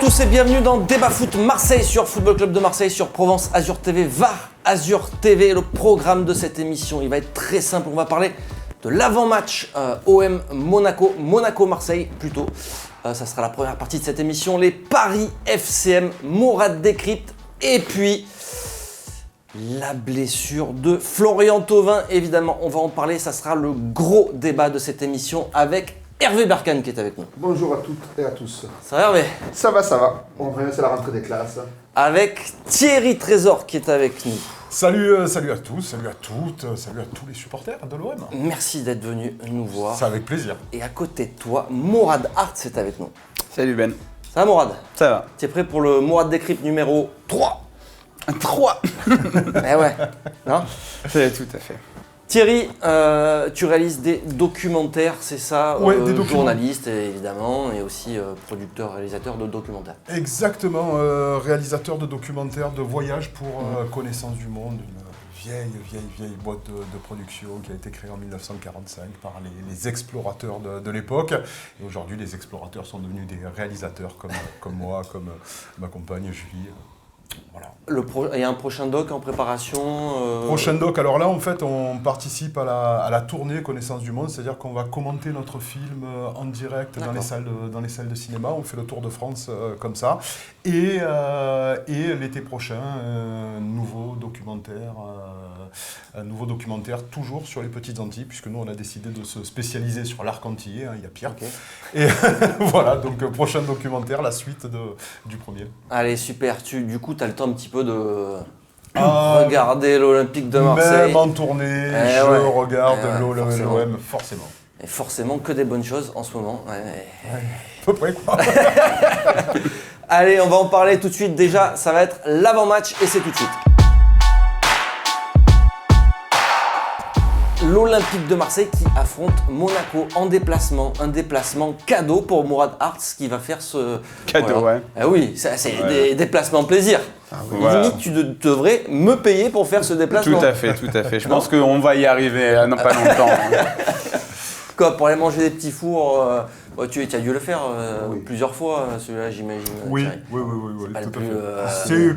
tous et bienvenue dans Débat Foot Marseille sur Football Club de Marseille, sur Provence Azur TV, VAR Azur TV. Le programme de cette émission, il va être très simple. On va parler de l'avant-match OM Monaco, Monaco-Marseille plutôt. Ça sera la première partie de cette émission. Les paris FCM, Mourad décrypte. Et puis, la blessure de Florian Thauvin. Évidemment, on va en parler. Ça sera le gros débat de cette émission avec Hervé Berkane qui est avec nous. Bonjour à toutes et à tous. Ça va Hervé? Ça va, ça va. On revient, c'est la rentrée des classes. Avec Thierry Trésor qui est avec nous. Salut à tous, salut à toutes, salut à tous les supporters de l'OM. Merci d'être venu nous voir. C'est avec plaisir. Et à côté de toi, Mourad Arts est avec nous. Salut Ben. Ça va Mourad? Ça va. Tu es prêt pour le Mourad Décrypte numéro 3? 3. Eh ouais, non? C'est tout à fait. Thierry, tu réalises des documentaires, c'est ça? Ouais, des documents. Journaliste évidemment, et aussi producteur, réalisateur de documentaires. Exactement, réalisateur de documentaires de voyage pour Connaissance du Monde, une vieille boîte de production qui a été créée en 1945 par les explorateurs de l'époque. Et aujourd'hui, les explorateurs sont devenus des réalisateurs comme moi, comme ma compagne Julie. Voilà. Il y a un prochain doc en préparation Prochain doc, alors là en fait on participe à la tournée Connaissance du Monde, c'est-à-dire qu'on va commenter notre film en direct dans les salles de cinéma, on fait le tour de France comme ça, et l'été prochain un nouveau documentaire toujours sur les Petites Antilles, puisque nous on a décidé de se spécialiser sur l'arc antillais, il y a pire. Okay. Et voilà, donc prochain documentaire, la suite du premier. Allez super, du coup tu as le temps un petit peu de regarder l'Olympique de Marseille. Même en tournée, regarde l'OM, forcément. Et forcément que des bonnes choses en ce moment. Ouais. À peu près quoi. Allez, on va en parler tout de suite. Déjà, ça va être l'avant-match et c'est tout de suite. L'Olympique de Marseille qui affronte Monaco en déplacement. Un déplacement cadeau pour Mourad Arts qui va faire ce... Cadeau, ouais. Ah oui, c'est des déplacements plaisir. Ah, oui. Voilà. Limite, tu devrais me payer pour faire ce déplacement. Tout à fait. Je pense qu'on va y arriver pas longtemps. Quoi, pour aller manger des petits fours tu as dû le faire plusieurs fois, celui-là, j'imagine. Oui.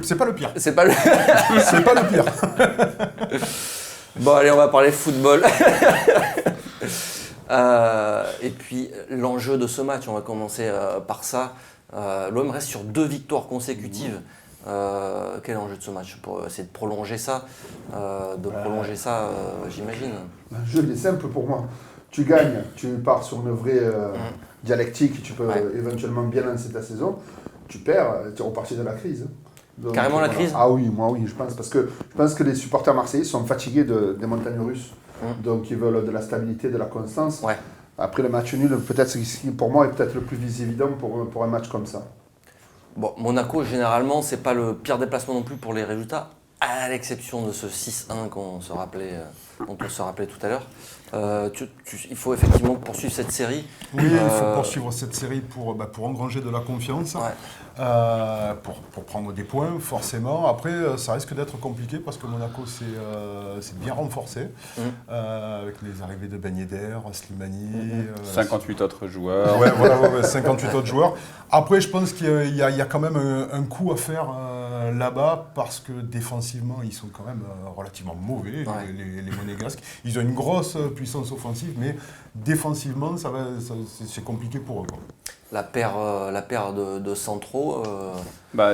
C'est pas le pire. C'est pas le... C'est pas le pire. Bon, allez, on va parler football. Et puis, l'enjeu de ce match, on va commencer par ça. L'OM reste sur 2 victoires consécutives. Quel est l'enjeu de ce match? Pour essayer de prolonger ça, j'imagine. Le jeu est simple pour moi. Tu gagnes, tu pars sur une vraie dialectique, tu peux éventuellement bien lancer ta saison. Tu perds, tu es reparti de la crise. Donc, carrément la crise? Ah oui, moi oui, je pense. Parce que je pense que les supporters marseillais sont fatigués des montagnes russes. Donc ils veulent de la stabilité, de la constance. Ouais. Après le match nul, peut-être pour moi est peut-être le plus évident pour un match comme ça. Bon, Monaco, généralement, c'est pas le pire déplacement non plus pour les résultats, à l'exception de ce 6-1 dont on se rappelait tout à l'heure. Il faut effectivement poursuivre cette série. Oui, il faut poursuivre cette série pour engranger de la confiance, pour prendre des points forcément. Après, ça risque d'être compliqué parce que Monaco s'est bien renforcé avec les arrivées de Ben Yedder, Slimani. 58 autres joueurs. 58 autres joueurs. Après, je pense qu'il y a quand même un coup à faire là-bas parce que défensivement, ils sont quand même relativement mauvais, les Monégasques. Ils ont une grosse puissance offensive, mais défensivement, c'est compliqué pour eux. Quoi. La paire de centraux,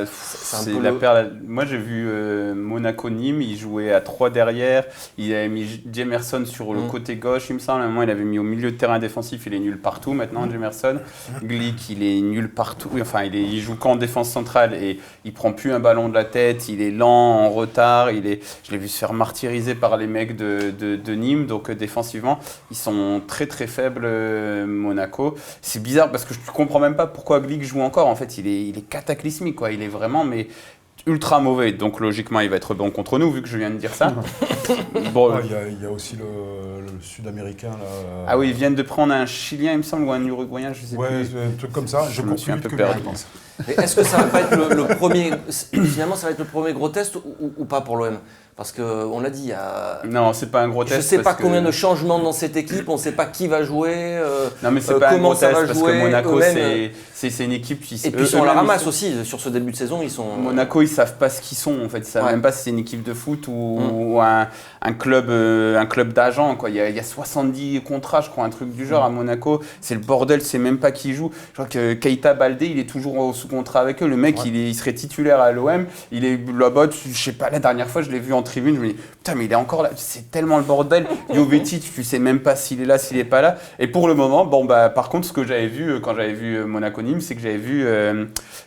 c'est la paire. Moi, j'ai vu Monaco-Nîmes, il jouait à 3 derrière, il avait mis Jemerson sur le côté gauche, il me semble. À un moment, il avait mis au milieu de terrain défensif, il est nul partout maintenant, Jemerson. Glick, il est nul partout, il joue qu'en défense centrale et il prend plus un ballon de la tête, il est lent, en retard, je l'ai vu se faire martyriser par les mecs de Nîmes, donc défensivement, ils sont très très faibles, Monaco. C'est bizarre parce que je comprends même pas pourquoi Glick joue encore. En fait, il est cataclysmique, quoi. Il est vraiment ultra mauvais. Donc logiquement, il va être bon contre nous, vu que je viens de dire ça. Bon, il y a aussi le Sud-Américain. Là, Ah oui, ils viennent de prendre un Chilien, il me semble, ou un Uruguayen, je sais plus. Un truc comme ça. Je me suis un peu perdu. Mais est-ce que ça va pas être le premier... Finalement, ça va être le premier gros test ou pas pour l'OM? Parce qu'on l'a dit, il y a... Non, c'est pas un gros test. Je sais pas combien de changements dans cette équipe, on ne sait pas qui va jouer, non, mais c'est pas un gros test parce que Monaco, eux-mêmes. c'est une équipe qui... Et puis on la ramasse aussi, sur ce début de saison, ils sont... Monaco, ils savent pas ce qu'ils sont en fait, ils savent même pas si c'est une équipe de foot ou un club d'agents, quoi. Il y a 70 contrats, je crois, un truc du genre à Monaco, c'est le bordel, c'est même pas qui joue. Je crois que Keita Baldé, il est toujours sous contrat avec eux, le mec, il serait titulaire à l'OM, il est là-bas, je sais pas, la dernière fois, je l'ai vu en tribune, je me dis, putain, mais il est encore là, c'est tellement le bordel. Jovetic, tu sais même pas s'il est là, s'il est pas là. Et pour le moment, par contre, ce que j'avais vu quand j'avais vu Monaco-Nîmes, c'est que j'avais vu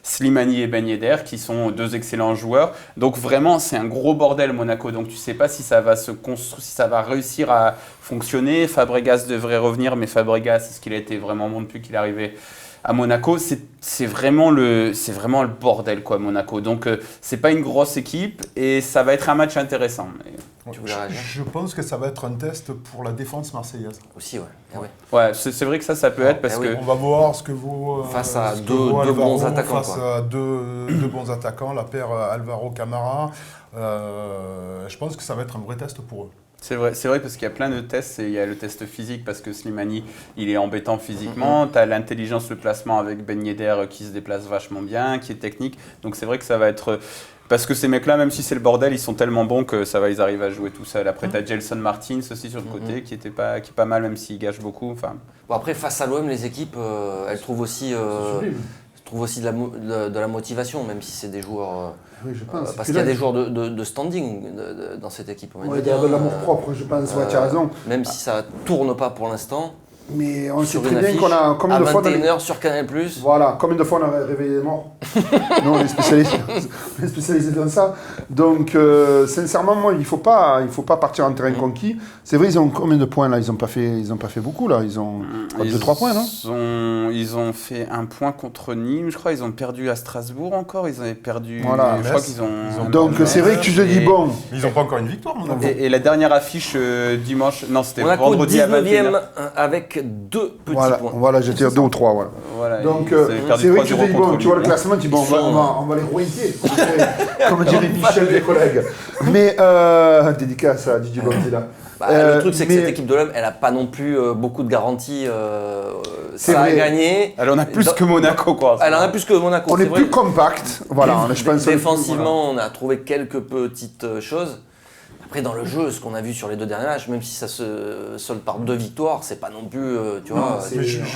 Slimani et Ben Yedder, qui sont deux excellents joueurs. Donc vraiment, c'est un gros bordel Monaco. Donc tu sais pas si ça va se construire, si ça va réussir à fonctionner. Fabregas devrait revenir, mais Fabregas, est-ce qu'il a été vraiment bon depuis qu'il est arrivé à Monaco? C'est vraiment le bordel, quoi, Monaco. Donc c'est pas une grosse équipe et ça va être un match intéressant. Mais... Je pense que ça va être un test pour la défense marseillaise. Aussi, ouais. Ouais, c'est vrai que ça peut être parce que... On va voir ce que vaut... face à deux bons attaquants. Face à deux bons attaquants, la paire Alvaro Camara. Je pense que ça va être un vrai test pour eux. C'est vrai parce qu'il y a plein de tests. Il y a le test physique parce que Slimani, il est embêtant physiquement. Tu as l'intelligence, le placement avec Ben Yedder qui se déplace vachement bien, qui est technique. Donc c'est vrai que ça va être... Parce que ces mecs-là, même si c'est le bordel, ils sont tellement bons que ils arrivent à jouer tout seul. Après, tu as Gelson Martins aussi sur le côté, qui est pas mal, même s'il gâche beaucoup. Enfin... Bon, après, face à l'OM, les équipes, elles trouvent aussi, de la motivation, même si c'est des joueurs... Oui, je pense. Parce qu'il y a des joueurs de standing dans cette équipe. Il y a de l'amour propre, je pense, tu as raison. Même si ça ne tourne pas pour l'instant. Mais on sait très bien qu'on a combien de fois... À 21h sur Canal+. Voilà, combien de fois on a réveillé les morts. Nous, on est spécialisés dans ça. Donc, sincèrement, moi, il faut pas partir en terrain conquis. C'est vrai, ils ont combien de points là? Ils ont pas fait beaucoup là. Ils ont 2-3 points, non? Ils ont fait un point contre Nîmes, je crois. Ils ont perdu à Strasbourg encore. Ils avaient perdu. Voilà. Je crois qu'ils ont. Donc, c'est vrai que tu te dis bon. Ils n'ont pas encore une victoire, Monaco. Et la dernière affiche dimanche, non, c'était Monaco, vendredi à 19e avec 2 petits points. Voilà, j'étais à 2 ou 3. Voilà. Donc, c'est vrai que tu te dis bon, tu vois le classement, tu dis bon, on va les rouiller, comme dirait Michel, des collègues. Mais, dédicace à Didier Bonzi là. Le truc, c'est que cette équipe de l'OM, elle n'a pas non plus beaucoup de garanties. Ça a gagné. Elle en a plus que Monaco, quoi. Elle en a plus que Monaco. On est plus compact. Voilà, je pense. Défensivement, on a trouvé quelques petites choses. Après, dans le jeu, ce qu'on a vu sur les 2 derniers matchs, même si ça se solde par 2 victoires, c'est pas non plus, tu vois...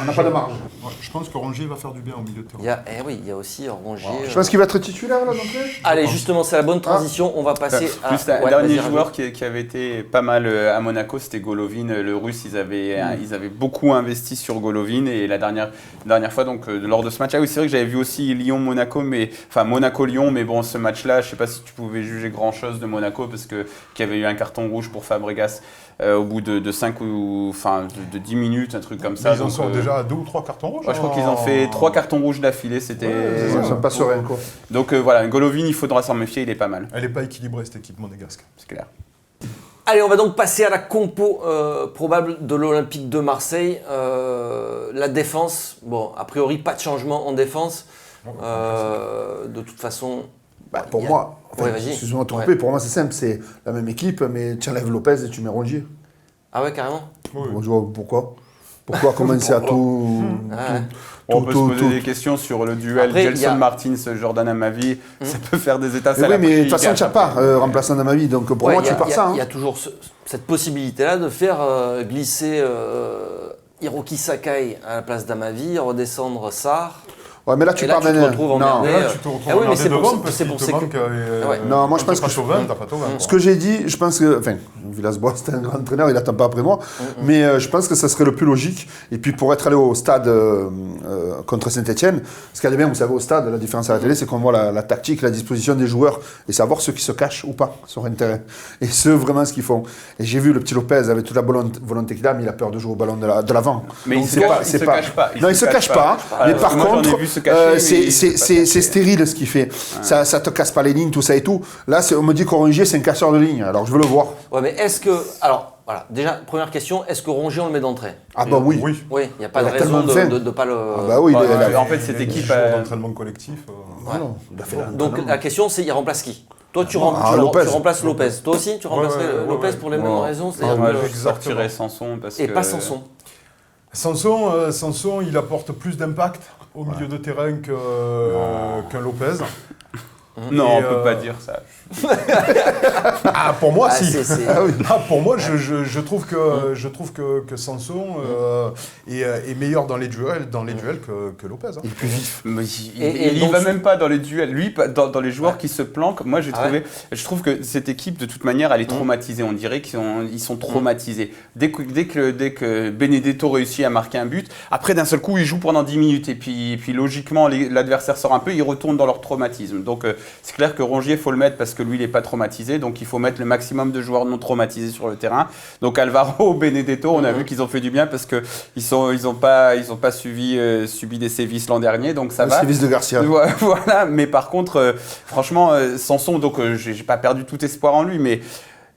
On n'a pas de marge. Je pense que Rongier va faire du bien au milieu de terrain. Il y a aussi Rongier... Je pense qu'il va être titulaire, là, donc. Allez, justement, c'est la bonne transition. On va passer à... Le dernier joueur qui avait été pas mal à Monaco, c'était Golovin, le Russe. Ils avaient beaucoup investi sur Golovin. Et la dernière fois, donc, lors de ce match, oui, c'est vrai que j'avais vu aussi Lyon-Monaco, Monaco-Lyon, mais bon, ce match-là, je sais pas si tu pouvais juger grand-chose de Monaco, parce qu'il y avait eu un carton rouge pour Fabregas au bout de 5 ou de 10 minutes, un truc comme ça. Ils en sont déjà à 2 ou 3 cartons rouges. Je crois qu'ils ont fait 3 cartons rouges d'affilée. C'était. Ça passe sur rien, quoi. Donc voilà, Golovin, il faudra s'en méfier, il est pas mal. Elle n'est pas équilibrée, cette équipe monégasque. C'est clair. Allez, on va donc passer à la compo probable de l'Olympique de Marseille. La défense, bon, a priori, pas de changement en défense. De toute façon... pour moi, excuse-moi de te couper, pour moi c'est simple, c'est la même équipe, mais tu enlèves Lopez et tu mets Rongier. Ah ouais, carrément? Pourquoi commencer à tout... On peut se poser des questions sur le duel Gelson Martins-Jordan Amavi. Ça peut faire des états. Oui, mais de toute façon, tu n'as pas remplaçant d'Amavi, donc pour moi, tu pars ça. Il y a toujours cette possibilité-là de faire glisser Hiroki Sakai à la place d'Amavi, redescendre Sarr. Ouais, mais là, tu pars d'un... Là, tu te retrouves emmerdé devant parce qu'il te manque... Non, moi, je pense que... Ce que j'ai dit, je pense que... Enfin, Villas-Boas, c'est un grand entraîneur, il n'attend pas après moi. Mais je pense que ça serait le plus logique. Et puis, pour être allé au stade contre Saint-Etienne, ce qu'il y a de bien, vous savez, au stade, la différence à la télé, c'est qu'on voit la tactique, la disposition des joueurs et savoir ceux qui se cachent ou pas sur un terrain. Et ceux, vraiment, ce qu'ils font. Et j'ai vu le petit Lopez, avec toute la volonté qu'il a, mais il a peur de jouer au ballon de l'avant. Mais il ne se cache pas. Non, il ne se cache pas. Mais par contre... c'est stérile ce qu'il fait. Ouais. Ça te casse pas les lignes, tout ça et tout. Là, on me dit que Rongier, c'est un casseur de lignes. Alors, je veux le voir. Ouais, mais est-ce que... Alors, voilà. Déjà, première question, est-ce que Rongier, on le met d'entrée? Ah bah oui. Oui, il n'y a pas de raison de ne pas le... Ah bah oui. En fait, cette équipe... d'entraînement collectif... Donc, la question, c'est, il remplace qui? Toi, tu remplaces Lopez. Toi aussi, tu remplacerais Lopez pour les mêmes raisons. Moi, je sortirais Sanson pas Sanson. Sanson, il apporte plus d'impact au milieu de terrain qu'un Lopez. Non, on peut pas dire ça. Pour moi, si. Oui. Pour moi, je trouve que Sanson est meilleur dans les duels que Lopez. Il est plus vif. Il y va même pas dans les duels. Lui, dans les joueurs qui se planquent, moi je trouve que cette équipe, de toute manière, elle est traumatisée. On dirait qu'ils sont traumatisés. Dès que Benedetto réussit à marquer un but, après d'un seul coup, ils jouent pendant 10 minutes. Et puis logiquement, l'adversaire sort un peu, ils retournent dans leur traumatisme. Donc c'est clair que Rongier, il faut le mettre parce que lui, il n'est pas traumatisé. Donc il faut mettre le maximum de joueurs non traumatisés sur le terrain. Donc Alvaro, Benedetto, on a vu qu'ils ont fait du bien parce qu'ils n'ont pas subi des sévices l'an dernier. Donc ça va. Les sévices de Garcia. Voilà, mais par contre, franchement, Sanson, donc j'ai pas perdu tout espoir en lui, mais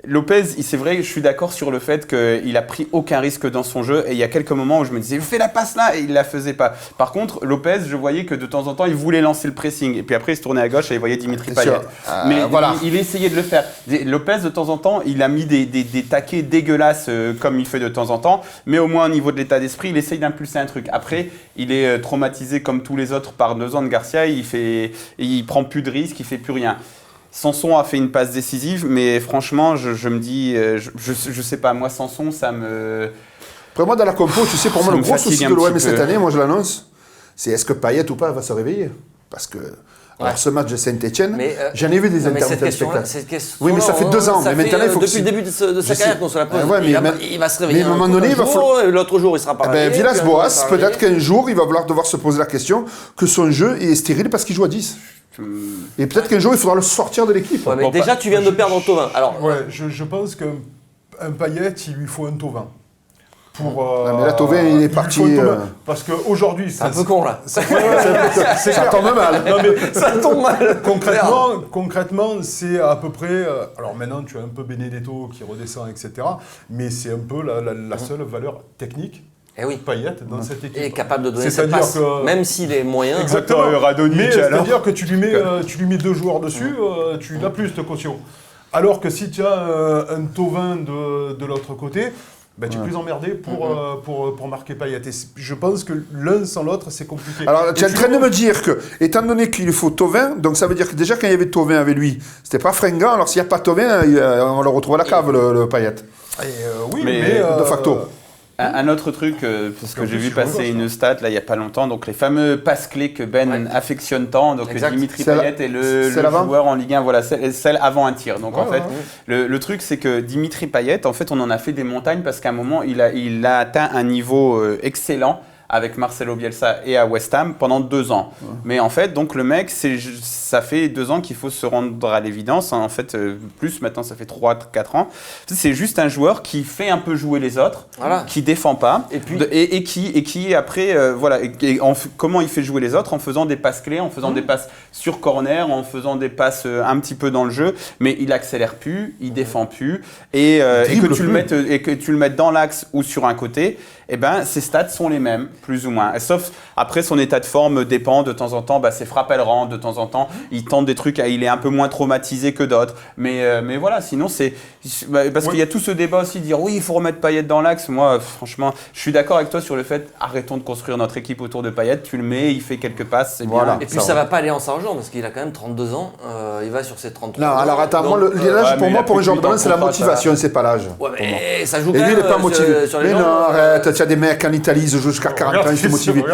Lopez, c'est vrai, je suis d'accord sur le fait qu'il a pris aucun risque dans son jeu et il y a quelques moments où je me disais fais la passe là et il la faisait pas. Par contre, Lopez, je voyais que de temps en temps il voulait lancer le pressing et puis après il se tournait à gauche et il voyait Dimitri Payet. Mais il essayait de le faire. Lopez, de temps en temps, il a mis des taquets dégueulasses comme il fait de temps en temps, mais au moins au niveau de l'état d'esprit, il essaye d'impulser un truc. Après, il est traumatisé comme tous les autres par 2 ans de Garcia, il prend plus de risques, il fait plus rien. Sanson a fait une passe décisive, mais franchement, je me dis, je sais pas, moi Sanson, ça me... Après moi, dans la compo, tu sais, pour moi, le gros souci de l'OM cette année, moi je l'annonce, c'est est-ce que Payet ou pas va se réveiller? Parce que ce match de Saint-Etienne, j'en ai vu des interventions spectaculaires. Oui, mais ça fait 2 ans. Mais maintenant, il faut depuis le début de sa carrière qu'on se la pose. Il va se réveiller. Mais à un moment donné, il va falloir. L'autre jour, il sera pas réveillé. Villas-Boas, peut-être qu'un jour, il va devoir se poser la question que son jeu est stérile parce qu'il joue à 10. Et peut-être qu'un jour, il faudra le sortir de l'équipe. Ouais, mais déjà, tu viens de perdre Thauvin. Alors, je pense qu'un Payet, il lui faut un Thauvin. Mais là, Thauvin, il est parti. Parce qu'aujourd'hui, c'est un peu con là. Ça tombe mal. Non, mais ça tombe mal. Concrètement, c'est à peu près. Alors maintenant, tu as un peu Benedetto qui redescend, etc. Mais c'est un peu la seule valeur technique. Payet dans cette équipe. Et capable de donner cette passe, même s'il est moyen. Exactement. Mais c'est-à-dire que tu lui mets 2 joueurs dessus, tu n'as plus cette caution. Alors que si tu as un Thauvin de l'autre côté, tu es plus emmerdé pour marquer Payet. Et je pense que l'un sans l'autre, c'est compliqué. Alors, tu es en train de me dire que, étant donné qu'il faut Thauvin, donc ça veut dire que déjà quand il y avait Thauvin avec lui, c'était pas fringant. Alors s'il n'y a pas Thauvin, on le retrouve à la cave, le Payet. Oui, mais de facto. Un autre truc, parce que j'ai vu passer une stat là il n'y a pas longtemps, donc les fameux passes clés que Ben affectionne tant, donc Dimitri Payet est le joueur en Ligue 1, voilà, celle avant un tir. Donc en fait, le truc c'est que Dimitri Payet, en fait on en a fait des montagnes parce qu'à un moment il a atteint un niveau excellent avec Marcelo Bielsa et à West Ham pendant 2 ans. Mais en fait, donc le mec, ça fait 2 ans qu'il faut se rendre à l'évidence. En fait, plus maintenant, ça fait 3-4 ans. C'est juste un joueur qui fait un peu jouer les autres, qui défend pas, et qui après, comment il fait jouer les autres en faisant des passes clés, en faisant des passes sur corner, en faisant des passes un petit peu dans le jeu, mais il accélère plus, il défend plus, et que tu le mettes dans l'axe ou sur un côté. Eh ben, ses stats sont les mêmes, plus ou moins. Sauf, après, son état de forme dépend de temps en temps. Ses frappes, elles rentrent de temps en temps. Il tente des trucs, il est un peu moins traumatisé que d'autres. Mais voilà, sinon, parce qu'il y a tout ce débat aussi de dire oui, il faut remettre Payet dans l'axe. Moi, franchement, je suis d'accord avec toi sur le fait, arrêtons de construire notre équipe autour de Payet. Tu le mets, il fait quelques passes, c'est bien. Et puis, ça va pas aller en s'arrangeant parce qu'il a quand même 32 ans. Il va sur ses 33 ans. Non, alors attends, l'âge, pour moi, pour un joueur de ballon, c'est la motivation, c'est pas l'âge. Ouais, mais ça joue quand même. Et lui, il n'est pas motivé. Mais non, arrête. Tu as des mecs en Italie, ils jouent jusqu'à 40 ans, ils sont motivés.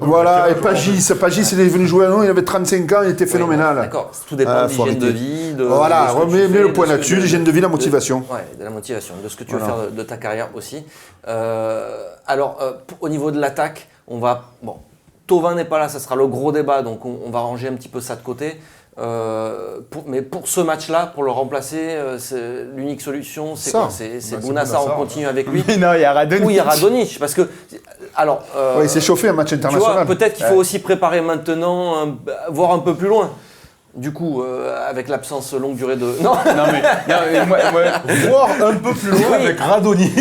Voilà, et Pagis, il est venu jouer à nous, il avait 35 ans, il était phénoménal. D'accord, tout dépend de l'hygiène de vie. Voilà, remets le point là-dessus, l'hygiène de vie, la motivation. Oui, de la motivation, de ce que tu veux faire de ta carrière aussi. Alors, au niveau de l'attaque, Thauvin n'est pas là, ça sera le gros débat, donc on va ranger un petit peu ça de côté. Mais pour ce match-là, pour le remplacer, l'unique solution, c'est quoi? C'est Bounassa, on continue avec lui. Mais non, il y a Radonjic. Oui, il y a Radonjic, parce que il s'est chauffé un match international. Tu vois, peut-être qu'il faut aussi préparer maintenant, voir un peu plus loin. Du coup, avec l'absence longue durée de... Non, Voir un peu plus loin avec Radonjic.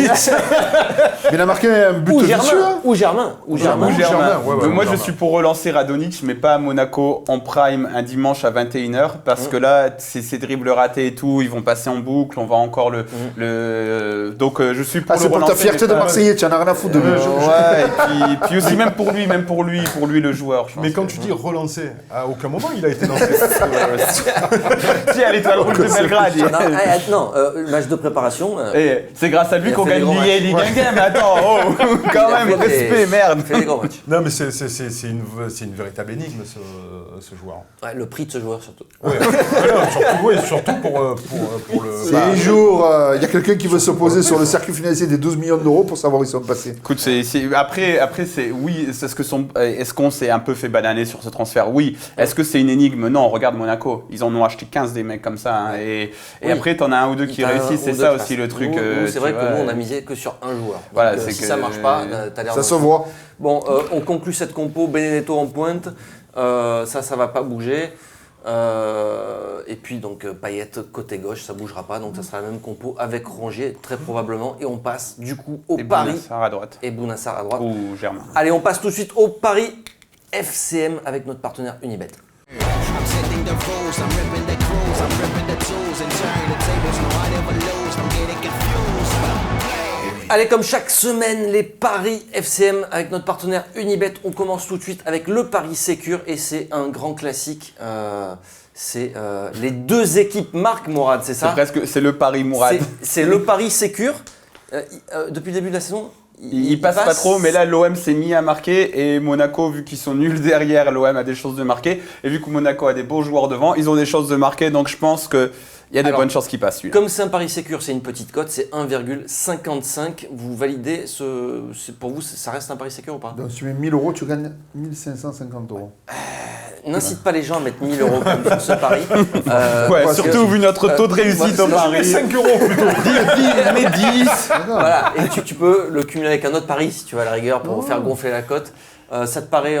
Il a marqué un but vicieux. Ou Germain. Moi, je suis pour relancer Radonjic, mais pas à Monaco en prime un dimanche à 21h, parce que là, ces dribbles ratés et tout, ils vont passer en boucle, on va encore le... Donc, je suis pour le relancer. C'est pour ta fierté de Marseillais, tu en as rien à foutre de lui. Ouais, et puis aussi, même pour lui, le joueur. Mais quand tu dis relancer, à aucun moment il a été lancé. Si, à l'Étoile Rouge de Belgrade. Match de préparation. C'est grâce à lui qu'on gagne Ligue 1, mais attends, quand même, respect, merde. Il fait des grands matchs. Non, mais c'est une véritable énigme, ce joueur. Ouais, le prix de ce joueur, surtout. Surtout pour le... Si un jour, il y a quelqu'un qui veut s'opposer sur le circuit financier des 12 millions d'euros pour savoir où ils sont passés. Écoute, après, est-ce qu'on s'est un peu fait bananer sur ce transfert? Oui. Est-ce que c'est une énigme? Non, regarde Monaco. Ils en ont acheté 15 des mecs comme ça. Hein, et après, t'en as un ou deux qui réussissent. C'est ça aussi le truc. C'est vrai que nous, on a misé que sur un joueur. Voilà, donc, si ça marche pas, t'as l'air... Ça se voit. Bon, on conclut cette compo. Benedetto en pointe. Ça va pas bouger. Et puis donc Payet côté gauche, ça bougera pas, donc ça sera la même compo avec Rongier très probablement, et on passe du coup au Paris à droite. Et Bounassar à droite ou Germain. Allez, on passe tout de suite au Paris FCM avec notre partenaire Unibet. Allez, comme chaque semaine, les paris FCM avec notre partenaire Unibet. On commence tout de suite avec le pari Sécure et c'est un grand classique. C'est les deux équipes marquent, Mourad, c'est ça? C'est le pari Mourad. C'est le pari Sécure. Depuis le début de la saison, il passe pas trop, mais là l'OM s'est mis à marquer et Monaco, vu qu'ils sont nuls derrière, l'OM a des chances de marquer. Et vu que Monaco a des beaux joueurs devant, ils ont des chances de marquer. Donc je pense que il y a des bonnes chances qu'il passe celui-là. Comme c'est un pari Sécure, c'est une petite cote, c'est 1,55. Vous validez pour vous, ça reste un pari Sécure ou pas? Donc si tu mets 1000 euros, tu gagnes 1550 euros. N'incite pas les gens à mettre 1000 euros sur ce pari. Surtout vu notre taux de réussite au pari. 5 euros plutôt. Mais 10. Voilà, et tu peux le cumuler avec un autre pari si tu vas à la rigueur pour faire gonfler la cote. Ça te paraît,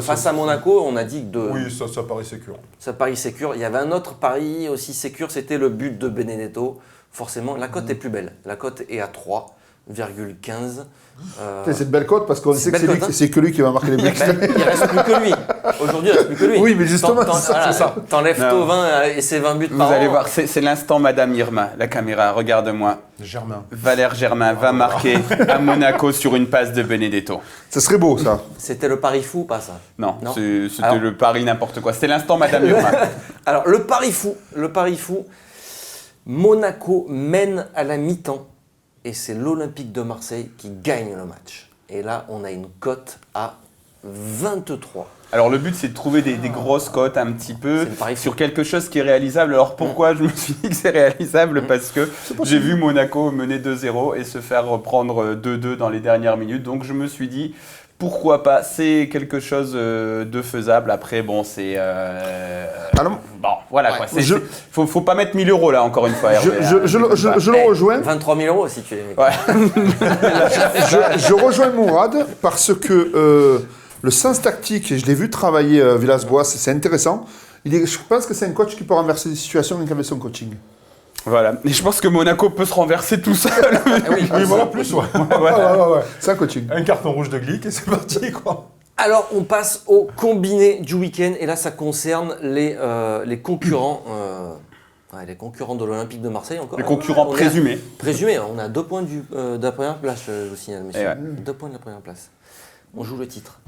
face à Monaco, on a dit que Oui, ça paraît sécure. Ça paraît sécure. Il y avait un autre pari aussi sécure, c'était le but de Benedetto. Forcément, la cote est plus belle. La cote est à 3,15. C'est une belle cote parce qu'on sait que c'est que lui qui va marquer les buts. Il reste plus que lui. Aujourd'hui, il reste plus que lui. Oui, mais justement, c'est ça. T'enlèves Thauvin et ses 20 buts par an. Vous allez voir, c'est l'instant Madame Irma, la caméra, regarde-moi. Valère Germain va marquer à Monaco sur une passe de Benedetto. Ça serait beau, ça. C'était le pari fou, pas ça? Non. C'était le pari n'importe quoi. C'était l'instant Madame Irma. Alors, le pari fou, Monaco mène à la mi-temps. Et c'est l'Olympique de Marseille qui gagne le match. Et là, on a une cote à 23. Alors le but, c'est de trouver des grosses cotes un petit peu sur quelque chose qui est réalisable. Alors pourquoi je me suis dit que c'est réalisable? Parce que j'ai vu Monaco mener 2-0 et se faire reprendre 2-2 dans les dernières minutes. Donc je me suis dit, pourquoi pas? C'est quelque chose de faisable. Après, bon, c'est... bon, voilà quoi. Faut pas mettre 1000 euros là, encore une fois. Je le rejoins. 23 000 euros si tu les mets. Ouais. je rejoins Mourad parce que le sens tactique, et je l'ai vu travailler Villas-Boas, c'est intéressant. Je pense que c'est un coach qui peut renverser des situations avec son coaching. Voilà. Et je pense que Monaco peut se renverser tout seul. Oui, voilà, plus, ouais. C'est un coaching. Un carton rouge de Glick et c'est parti, quoi. Alors, on passe au combiné du week-end. Et là, ça concerne les concurrents. Les concurrents de l'Olympique de Marseille encore. Les concurrents présumés. Présumés. On a 2 points de la première place, je vous signale, messieurs. 2 points de la première place. On joue le titre.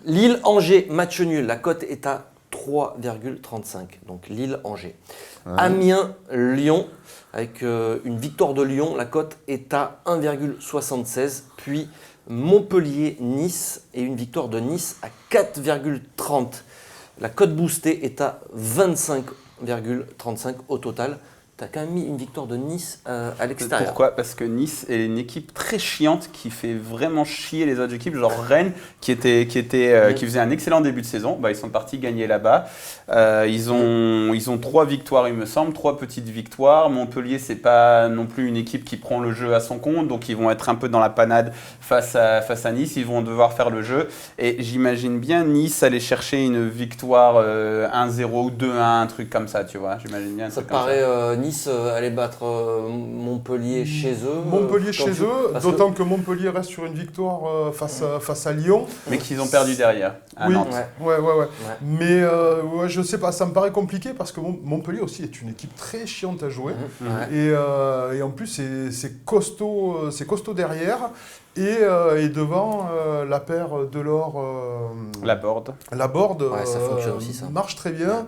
Lille-Angers, match nul. La cote est à 3,35. Donc Lille-Angers. Amiens-Lyon. Avec une victoire de Lyon, la cote est à 1,76. Puis Montpellier-Nice et une victoire de Nice à 4,30. La cote boostée est à 25,35 au total. as quand même mis une victoire de Nice à l'extérieur. Pourquoi ? Parce que Nice est une équipe très chiante qui fait vraiment chier les autres équipes. Genre Rennes, qui faisait un excellent début de saison, ils sont partis gagner là-bas. Ils ont 3 victoires, il me semble, 3 petites victoires. Montpellier, c'est pas non plus une équipe qui prend le jeu à son compte, donc ils vont être un peu dans la panade face à Nice. Ils vont devoir faire le jeu. Et j'imagine bien Nice aller chercher une victoire 1-0 ou 2-1, un truc comme ça, tu vois. J'imagine bien. Ça te paraît Nice aller battre Montpellier chez eux Montpellier chez eux, d'autant que Montpellier reste sur une victoire face à Lyon. Mais qu'ils ont perdu derrière, à Nantes. Ouais. Mais je sais pas, ça me paraît compliqué parce que Montpellier aussi est une équipe très chiante à jouer. Et en plus, c'est costaud derrière. Et devant, la paire Delors... Laborde, ça fonctionne aussi, ça. Marche très bien.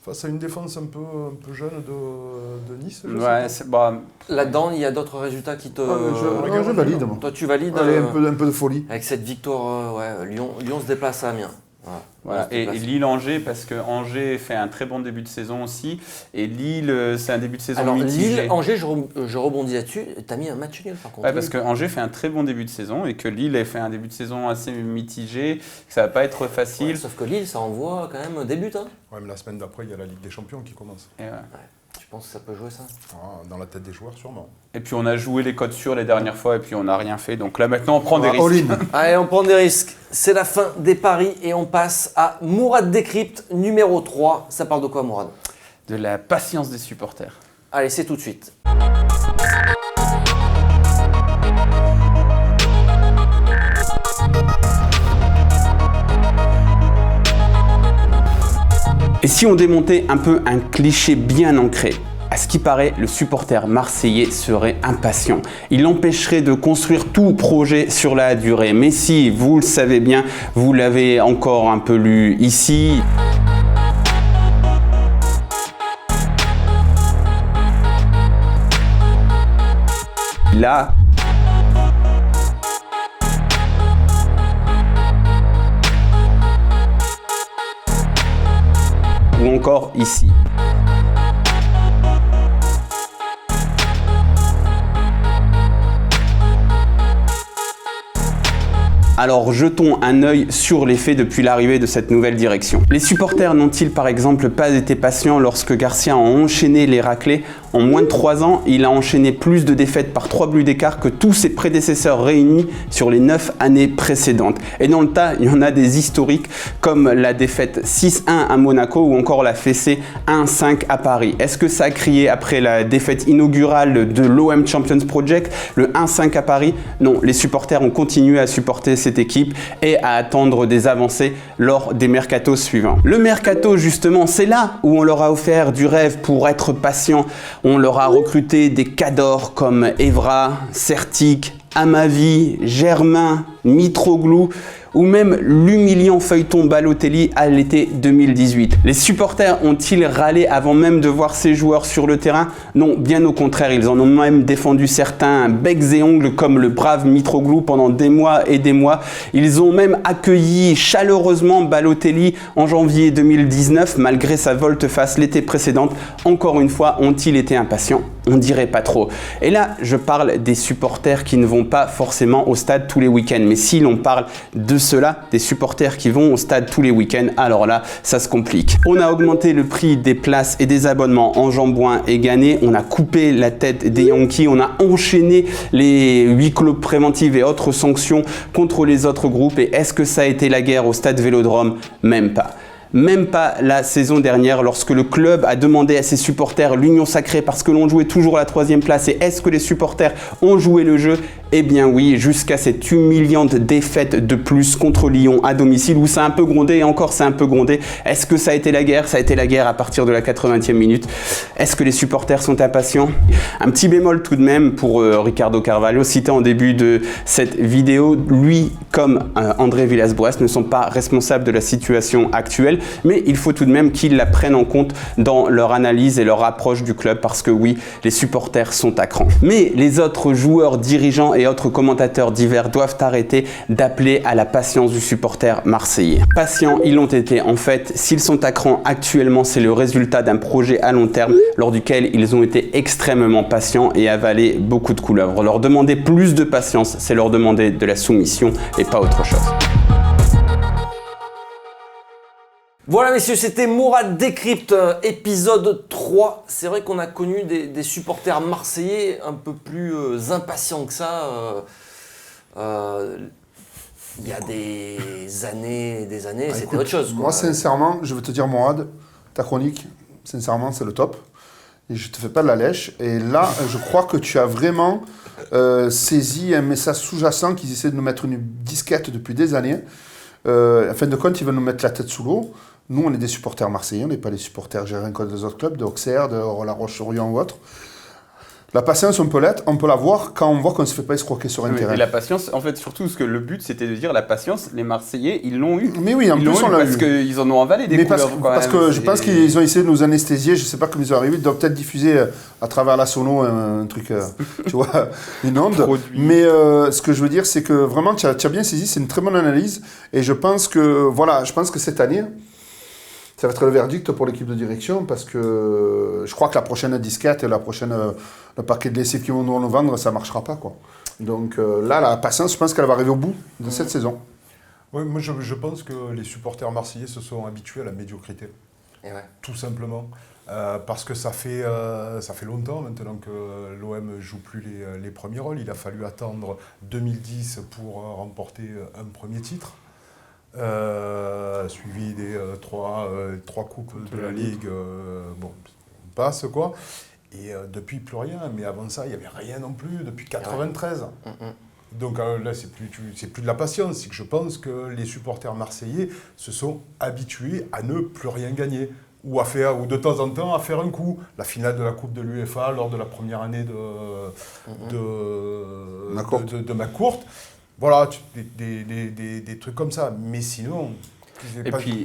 Face à une défense un peu jeune de Nice. Là-dedans, il y a d'autres résultats qui te... je valide. Moi. Toi, tu valides. Allez, un peu de folie. Avec cette victoire, Lyon se déplace à Amiens. Voilà. Et Lille-Angers, parce que Angers fait un très bon début de saison aussi. Et Lille, c'est un début de saison mitigé. Lille-Angers, je rebondis là-dessus. Tu as mis un match nul par contre. Ouais, parce que Angers fait un très bon début de saison et que Lille a fait un début de saison assez mitigé. Que ça va pas être facile. Ouais, sauf que Lille, ça envoie quand même des buts. Hein. Ouais, mais la semaine d'après, il y a la Ligue des Champions qui commence. Tu penses que ça peut jouer ça ? Dans la tête des joueurs, sûrement. Et puis on a joué les codes sûrs les dernières fois et puis on n'a rien fait. Donc là maintenant on prend des risques. Allez, on prend des risques. C'est la fin des paris et on passe à Mourad Décrypte numéro 3. Ça parle de quoi, Mourad ? De la patience des supporters. Allez, c'est tout de suite. Et si on démontait un peu un cliché bien ancré ? À ce qui paraît, le supporter marseillais serait impatient. Il empêcherait de construire tout projet sur la durée. Mais si, vous le savez bien, vous l'avez encore un peu lu ici. Là. Ou encore ici. Alors jetons un œil sur les faits depuis l'arrivée de cette nouvelle direction. Les supporters n'ont-ils par exemple pas été patients lorsque Garcia a enchaîné les raclés ? En moins de 3 ans, il a enchaîné plus de défaites par 3 buts d'écart que tous ses prédécesseurs réunis sur les 9 années précédentes. Et dans le tas, il y en a des historiques comme la défaite 6-1 à Monaco ou encore la fessée 1-5 à Paris. Est-ce que ça a crié après la défaite inaugurale de l'OM Champions Project, le 1-5 à Paris ? Non, les supporters ont continué à supporter cette équipe et à attendre des avancées lors des mercatos suivants. Le mercato, justement, c'est là où on leur a offert du rêve pour être patient. On leur a recruté des cadors comme Evra, Sertic, Amavi, Germain, Mitroglou ou même l'humiliant feuilleton Balotelli à l'été 2018. Les supporters ont-ils râlé avant même de voir ces joueurs sur le terrain ? Non, bien au contraire, ils en ont même défendu certains becs et ongles comme le brave Mitroglou pendant des mois et des mois. Ils ont même accueilli chaleureusement Balotelli en janvier 2019 malgré sa volte-face l'été précédente. Encore une fois, ont-ils été impatients ? On dirait pas trop. Et là, je parle des supporters qui ne vont pas forcément au stade tous les week-ends. Mais si l'on parle de ceux-là, des supporters qui vont au stade tous les week-ends, alors là, ça se complique. On a augmenté le prix des places et des abonnements en Jambouin et Gannet. On a coupé la tête des Yankees. On a enchaîné les huis clos préventifs et autres sanctions contre les autres groupes. Et est-ce que ça a été la guerre au stade Vélodrome ? Même pas. Même pas la saison dernière lorsque le club a demandé à ses supporters l'union sacrée parce que l'on jouait toujours à la 3e place. Et est-ce que les supporters ont joué le jeu ? Eh bien oui, jusqu'à cette humiliante défaite de plus contre Lyon à domicile où ça a un peu grondé et encore ça a un peu grondé. Est-ce que ça a été la guerre ? Ça a été la guerre à partir de la 80e minute. Est-ce que les supporters sont impatients ? Un petit bémol tout de même pour Ricardo Carvalho, cité en début de cette vidéo. Lui, comme André Villas-Boas, ne sont pas responsables de la situation actuelle, mais il faut tout de même qu'ils la prennent en compte dans leur analyse et leur approche du club parce que oui, les supporters sont à cran. Mais les autres joueurs, dirigeants et autres commentateurs divers doivent arrêter d'appeler à la patience du supporter marseillais. Patients, ils l'ont été. En fait, s'ils sont à cran actuellement, c'est le résultat d'un projet à long terme lors duquel ils ont été extrêmement patients et avalé beaucoup de couleuvres. Leur demander plus de patience, c'est leur demander de la soumission et pas autre chose. Voilà messieurs, c'était Mourad Décrypte, épisode 3. C'est vrai qu'on a connu des supporters marseillais un peu plus impatients que ça. Il y a des années, c'était autre chose. Moi sincèrement, je veux te dire Mourad, ta chronique, sincèrement c'est le top. Et je te fais pas de la lèche. Et là, je crois que tu as vraiment saisi un message sous-jacent qu'ils essaient de nous mettre une disquette depuis des années. En fin de compte, ils veulent nous mettre la tête sous l'eau. Nous, on est des supporters marseillais, on n'est pas les supporters gérés comme des autres clubs, de Auxerre, de La Roche-sur-Yon ou autre. La patience, on peut la voir quand on voit qu'on ne se fait pas escroquer sur un terrain. Et la patience, en fait, surtout, parce que le but, c'était de dire la patience, les Marseillais, ils l'ont eu. Mais oui, en plus, on l'a eu. Parce qu'ils en ont avalé des couleuvres quand même. Parce que je pense qu'ils ont essayé de nous anesthésier, je ne sais pas comment ils sont arrivés, ils doivent peut-être diffuser à travers la sono un truc, tu vois, une onde. Mais ce que je veux dire, c'est que vraiment, tu as bien saisi, c'est une très bonne analyse. Et je pense que cette année, ça va être le verdict pour l'équipe de direction parce que je crois que la prochaine disquette et le paquet de lessive qu'ils vont nous vendre, ça ne marchera pas, quoi. Donc là, la patience, je pense qu'elle va arriver au bout de cette saison. Oui, moi je pense que les supporters marseillais se sont habitués à la médiocrité. Et ouais. Tout simplement. Parce que ça fait longtemps maintenant que l'OM ne joue plus les premiers rôles. Il a fallu attendre 2010 pour remporter un premier titre. Suivi des trois coupes de la Ligue, bon, on passe quoi. Et depuis plus rien, mais avant ça il n'y avait rien non plus, depuis 93. Donc là c'est plus de la patience, c'est que je pense que les supporters marseillais se sont habitués à ne plus rien gagner. Ou de temps en temps à faire un coup. La finale de la Coupe de l'UEFA lors de la première année de McCourt. Voilà, des trucs comme ça. Mais sinon...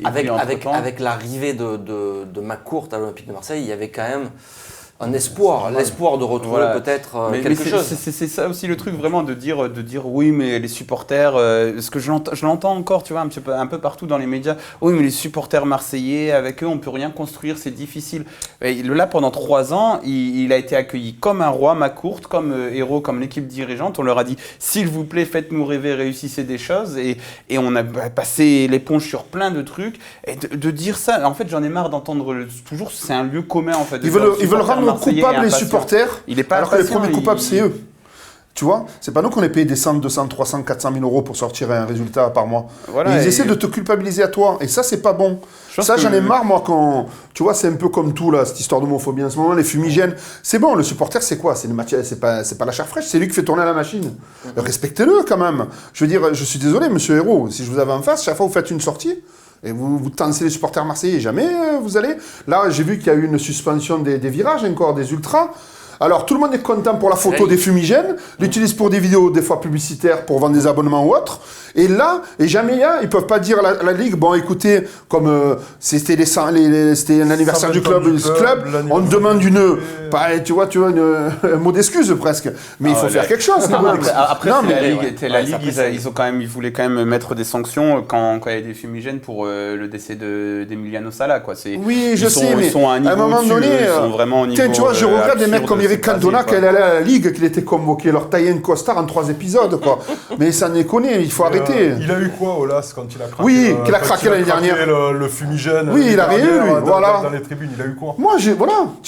Avec l'arrivée de McCourt à l'Olympique de Marseille, il y avait quand même un espoir, l'espoir de retrouver peut-être quelque chose. C'est ça aussi le truc vraiment de dire oui mais les supporters, ce que je l'entends encore, tu vois, un peu partout dans les médias, oui mais les supporters marseillais, avec eux on peut rien construire, c'est difficile. Et là pendant 3 ans, il a été accueilli comme un roi, McCourt, comme héros, comme l'équipe dirigeante, on leur a dit s'il vous plaît faites-nous rêver, réussissez des choses et on a passé l'éponge sur plein de trucs et de dire ça, en fait j'en ai marre d'entendre toujours, c'est un lieu commun en fait. Ils veulent rendre coupables les supporters, alors que les premiers coupables, c'est eux. Tu vois, c'est pas nous qu'on est payé des 100, 200, 300, 400 000 euros pour sortir un résultat par mois. Voilà, et ils essaient de te culpabiliser à toi, et ça, c'est pas bon. Ça, j'en ai marre, moi, quand... Tu vois, c'est un peu comme tout, là, cette histoire d'homophobie en ce moment, les fumigènes. C'est bon, le supporter, c'est quoi? C'est pas la chair fraîche, c'est lui qui fait tourner la machine. Respectez-le, quand même. Je veux dire, je suis désolé, monsieur Hérault, si je vous avais en face, chaque fois vous faites une sortie, et vous tensez les supporters marseillais, jamais vous allez... Là, j'ai vu qu'il y a eu une suspension des virages, encore, des ultras. Alors, tout le monde est content pour la photo des fumigènes, l'utilise pour des vidéos, des fois publicitaires, pour vendre des abonnements ou autres. Et là, jamais ils peuvent pas dire à la Ligue, bon, écoutez, comme c'était un anniversaire du club, on demande tu vois, un mot d'excuse presque. Mais il faut faire quelque chose. Après, la Ligue, ils voulaient quand même mettre des sanctions quand il y avait des fumigènes pour le décès d'Emiliano Sala, quoi. Oui, je sais, mais à un moment donné, ils sont vraiment au niveau. Tu vois, je regarde des mecs comme Eric Cantona qui allait à la Ligue, qu'il était convoqué, leur tailler une costard en 3 épisodes, quoi. Mais ça n'est connu, il faut arrêter. Il a eu quoi, Olas, quand il a craqué? Oui, qu'il a craqué l'année dernière. Le fumigène. Oui, il a rien eu, lui, voilà. Dans les tribunes, il a eu quoi? Moi, j'ai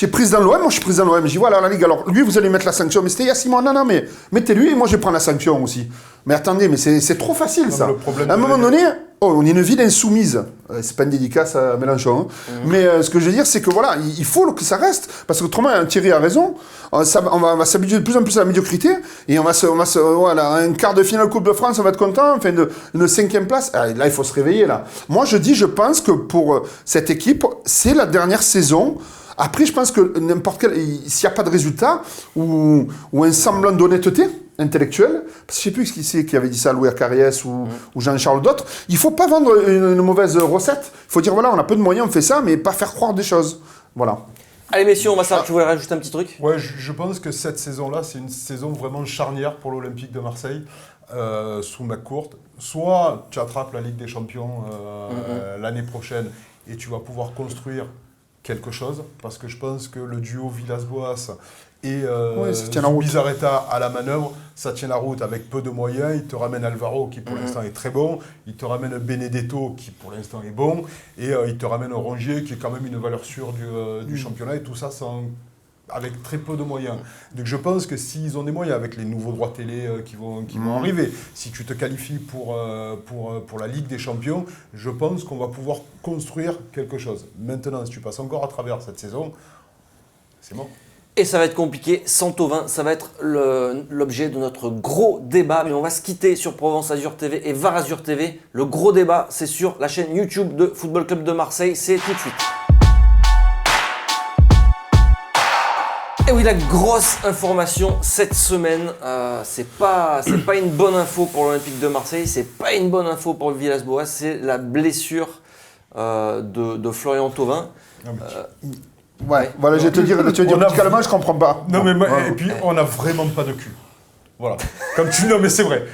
pris dans l'OM, moi je suis président de l'OM, j'ai dit voilà la Ligue, alors lui vous allez mettre la sanction, mais c'était il y a 6 mois, non, mais mettez-lui et moi je vais prendre la sanction aussi. Mais attendez, mais c'est trop facile ça. À un moment donné, on est une ville insoumise. C'est pas une dédicace à Mélenchon. Mais ce que je veux dire, c'est que voilà, il faut que ça reste. Parce qu'autrement, Thierry a raison. On va s'habituer de plus en plus à la médiocrité. Et voilà, un quart de finale Coupe de France, on va être content. Enfin, une 5e place. Là, il faut se réveiller là. Moi, je pense que pour cette équipe, c'est la dernière saison. Après, je pense que s'il n'y a pas de résultat ou un semblant d'honnêteté intellectuelle, parce que je ne sais plus qui c'est qui avait dit ça, Louis Acariès ou Jean-Charles d'autres, il ne faut pas vendre une mauvaise recette. Il faut dire, voilà, on a peu de moyens, on fait ça, mais pas faire croire des choses. Voilà. Allez messieurs, on va savoir, tu voulais rajouter un petit truc ? Ouais, je pense que cette saison-là, c'est une saison vraiment charnière pour l'Olympique de Marseille, sous McCourt. Soit tu attrapes la Ligue des Champions l'année prochaine et tu vas pouvoir construire quelque chose, parce que je pense que le duo Villas-Boas et Zubizarreta à la manœuvre, ça tient la route avec peu de moyens. Il te ramène Alvaro qui pour l'instant est très bon, il te ramène Benedetto qui pour l'instant est bon, et il te ramène Rongier qui est quand même une valeur sûre du championnat, et tout ça avec très peu de moyens. Donc je pense que s'ils ont des moyens avec les nouveaux droits télé qui vont arriver, si tu te qualifies pour la Ligue des Champions, je pense qu'on va pouvoir construire quelque chose. Maintenant, si tu passes encore à travers cette saison, c'est mort. Et ça va être compliqué, sans Thauvin, ça va être l'objet de notre gros débat, mais on va se quitter sur Provence Azur TV et VAR Azur TV. Le gros débat, c'est sur la chaîne YouTube de Football Club de Marseille, c'est tout de suite. Et oui, la grosse information cette semaine, c'est pas une bonne info pour l'Olympique de Marseille, c'est pas une bonne info pour le Villas-Boas, c'est la blessure de Florian Thauvin. Ouais, voilà, je vais te dire médicalement, je comprends pas. Non, mais et puis on n'a vraiment pas de cul. Voilà. Non, mais c'est vrai.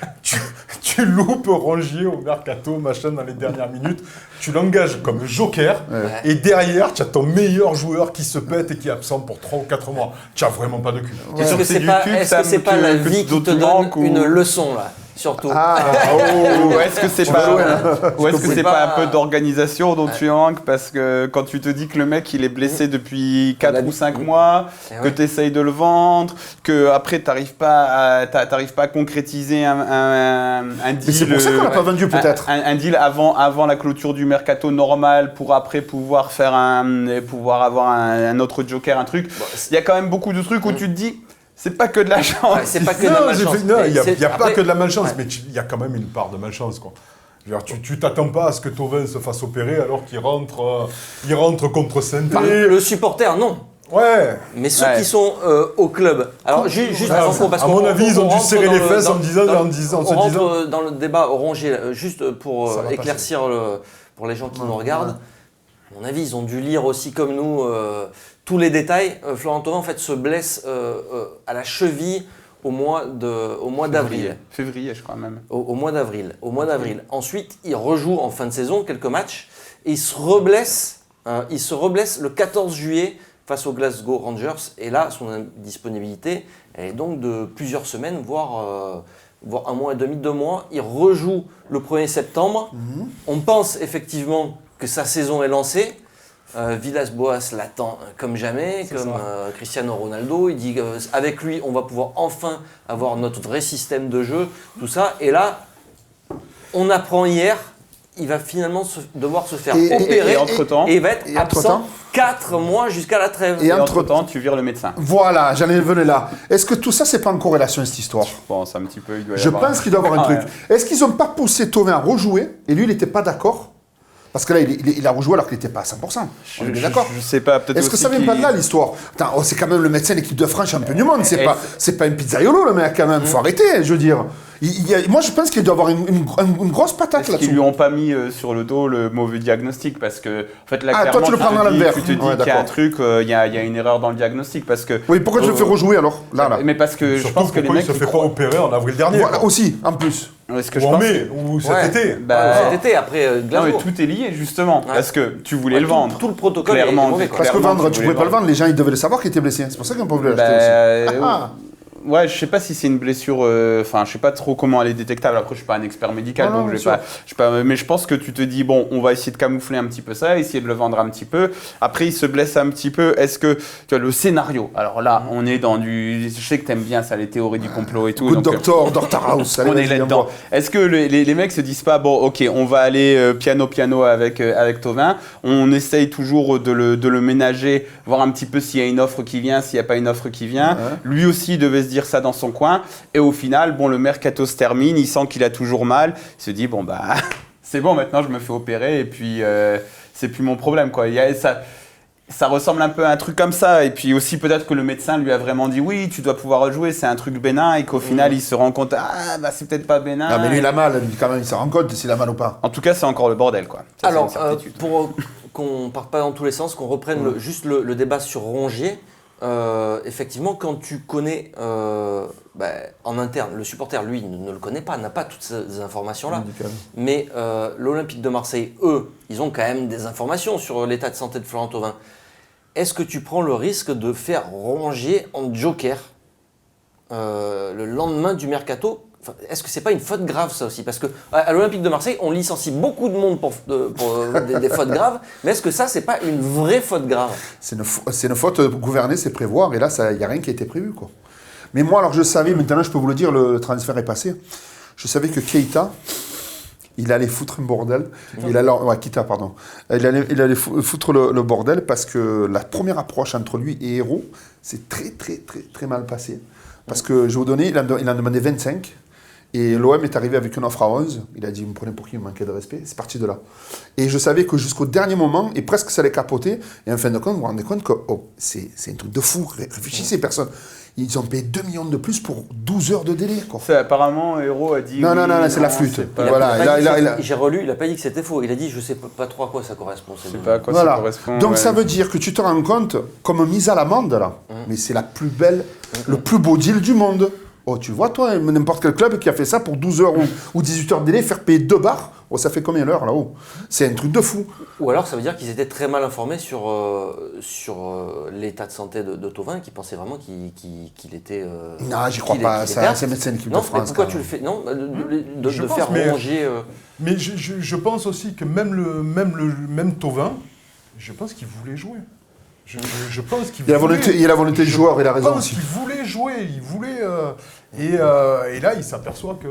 Tu loupes Rongier au mercato, machin, dans les dernières minutes. Tu l'engages comme joker. Ouais. Et derrière, tu as ton meilleur joueur qui se pète et qui est absent pour 3 ou 4 mois. Tu n'as vraiment pas de cul. Ouais. Est-ce que c'est pas la vie qui te donne une leçon, là ? Surtout. Ou est-ce que c'est pas un peu d'organisation dont tu manques, parce que quand tu te dis que le mec il est blessé depuis 4 ou 5 mois, que tu essayes de le vendre, que après t'arrives pas à concrétiser un deal. Mais c'est pour ça qu'on l'a pas vendu peut-être. Un deal avant la clôture du mercato normal, pour après pouvoir avoir un autre joker, un truc. Il y a quand même beaucoup de trucs où tu te dis. C'est pas que de la chance. Ouais, c'est pas que de la malchance. Non, il n'y a pas que de la malchance, mais il y a quand même une part de malchance, quoi. Tu t'attends pas à ce que Thauvin se fasse opérer alors qu'il rentre contre Saint-Étienne. Le supporter, non. Ouais. Mais ceux qui sont au club. Alors juste à mon avis, ils ont dû serrer les fesses en se disant. On rentre dans le débat Rongier, juste pour éclaircir pour les gens qui nous regardent. À mon avis, ils ont dû lire aussi comme nous tous les détails. Florian Thauvin en fait se blesse à la cheville au mois d'avril. Février, je crois même. Au mois d'avril. Ensuite, il rejoue en fin de saison quelques matchs et il se reblesse le 14 juillet face aux Glasgow Rangers. Et là, son disponibilité elle est donc de plusieurs semaines, voire 1 mois et demi, 2 mois. Il rejoue le 1er septembre. On pense effectivement que sa saison est lancée. Villas-Boas l'attend comme jamais, Cristiano Ronaldo. Il dit qu'avec lui, on va pouvoir enfin avoir notre vrai système de jeu, tout ça. Et là, on apprend hier, il va finalement devoir se faire opérer et il va être absent 4 mois jusqu'à la trêve. Et entre-temps, tu vires le médecin. Voilà, j'en venais là. Est-ce que tout ça, c'est pas en corrélation, cette histoire ? Je pense un petit peu. Je pense qu'il doit y avoir un truc. Est-ce qu'ils n'ont pas poussé Thauvin à rejouer et lui, il n'était pas d'accord ? Parce que là, il a rejoué alors qu'il n'était pas à 100%. On est d'accord ? Je sais pas, peut-être. Est-ce que ça vient pas de là, l'histoire ? C'est quand même le médecin de l'équipe de France, champion du monde. C'est pas un pizzaiolo, le mec, quand même. Faut arrêter, je veux dire. Moi, je pense qu'il doit avoir une grosse patate là-dessus. Ils lui ont pas mis sur le dos le mauvais diagnostic, parce que, en fait, là, clairement, toi, tu le prends dans l'envers. Tu te dis qu'il y a un truc, il y a une erreur dans le diagnostic, parce que. Oui, pourquoi tu le fais rejouer alors ? Là. Mais parce que je pense que les mecs. Il se fait pas opérer en avril dernier. Voilà, aussi, en plus. Ou cet été. Cet été, après Glasgow. Non, mais tout est lié, justement, parce que tu voulais le vendre. Tout le protocole clairement, est mauvais. Parce que vendre, tu pouvais pas le vendre, les gens ils devaient le savoir qu'il était blessé. C'est pour ça qu'ils n'ont pas voulu l'acheter aussi. Ouais, je sais pas si c'est une blessure. Enfin, je sais pas trop comment elle est détectable. Après, je suis pas un expert médical, donc je sais pas. Mais je pense que tu te dis bon, on va essayer de camoufler un petit peu ça, essayer de le vendre un petit peu. Après, il se blesse un petit peu. Est-ce que tu vois le scénario ? Alors là, on est dans du. Je sais que t'aimes bien ça, les théories du complot et tout. Good Doctor, Dr House. On est là-dedans. Est-ce que les mecs se disent pas bon, ok, on va aller piano avec Thauvin. On essaye toujours de le ménager, voir un petit peu s'il y a une offre qui vient, s'il y a pas une offre qui vient. Lui aussi devait se dire ça dans son coin, et au final, le mercato se termine, il sent qu'il a toujours mal, il se dit bon bah c'est bon, maintenant je me fais opérer et puis c'est plus mon problème, quoi. Ça ressemble un peu à un truc comme ça, et puis aussi peut-être que le médecin lui a vraiment dit oui, tu dois pouvoir rejouer, c'est un truc bénin, et qu'au final il se rend compte c'est peut-être pas bénin. Non mais lui il a mal, quand même il se rend compte s'il a mal ou pas. En tout cas c'est encore le bordel, quoi. Ça, alors qu'on ne parte pas dans tous les sens, qu'on reprenne juste le débat sur Rongier. Effectivement, quand tu connais en interne, le supporter, lui, ne le connaît pas, n'a pas toutes ces informations-là. Mais l'Olympique de Marseille, eux, ils ont quand même des informations sur l'état de santé de Florent Thauvin. Est-ce que tu prends le risque de faire Rongier en joker le lendemain du mercato? Est-ce que c'est pas une faute grave, ça aussi? Parce qu'à l'Olympique de Marseille, on licencie beaucoup de monde pour des fautes graves, mais est-ce que ça, c'est pas une vraie faute grave? C'est une faute, gouverner, c'est prévoir, et là, il n'y a rien qui a été prévu, quoi. Mais moi, alors je savais, maintenant je peux vous le dire, le transfert est passé. Je savais que Keita, il allait foutre un bordel. Keita, pardon. Il allait foutre le bordel parce que la première approche entre lui et Hérault, c'est très, très, très, très mal passé. Parce que, je vais vous donner, il en demandait 25. Et l'OM est arrivé avec une offre à 11. Il a dit, vous me prenez pour qui? Il me manquait de respect. C'est parti de là. Et je savais que jusqu'au dernier moment, et presque ça allait capoter. Et en fin de compte, vous vous rendez compte que c'est un truc de fou. Réfléchissez, personne. Ils ont payé 2 millions de plus pour 12 heures de délai. Apparemment, Hérault a dit... Non, c'est la flûte. J'ai relu, il n'a pas dit que c'était faux. Il a dit, je ne sais pas trop à quoi ça correspond. Je sais pas à quoi ça correspond. Donc ça veut dire que tu te rends compte, comme mise à l'amende, là, mais c'est la plus belle, le plus beau deal du monde. Oh, tu vois, toi, n'importe quel club qui a fait ça pour 12 heures ou 18 heures de délai, faire payer 2 bars, ça fait combien l'heure là-haut? C'est un truc de fou. Ou alors, ça veut dire qu'ils étaient très mal informés sur l'état de santé de Thauvin, qu'ils pensaient vraiment qu'il était... non, j'y crois pas, c'est un médecin de l'équipe de France. Non, mais pourquoi tu le fais? Non, de faire Rongier... Mais je pense aussi que même Thauvin, je pense qu'il voulait jouer. Je pense qu'il voulait... Il y a la volonté du joueur, il a raison aussi. Je pense qu'il voulait jouer, et là, il s'aperçoit que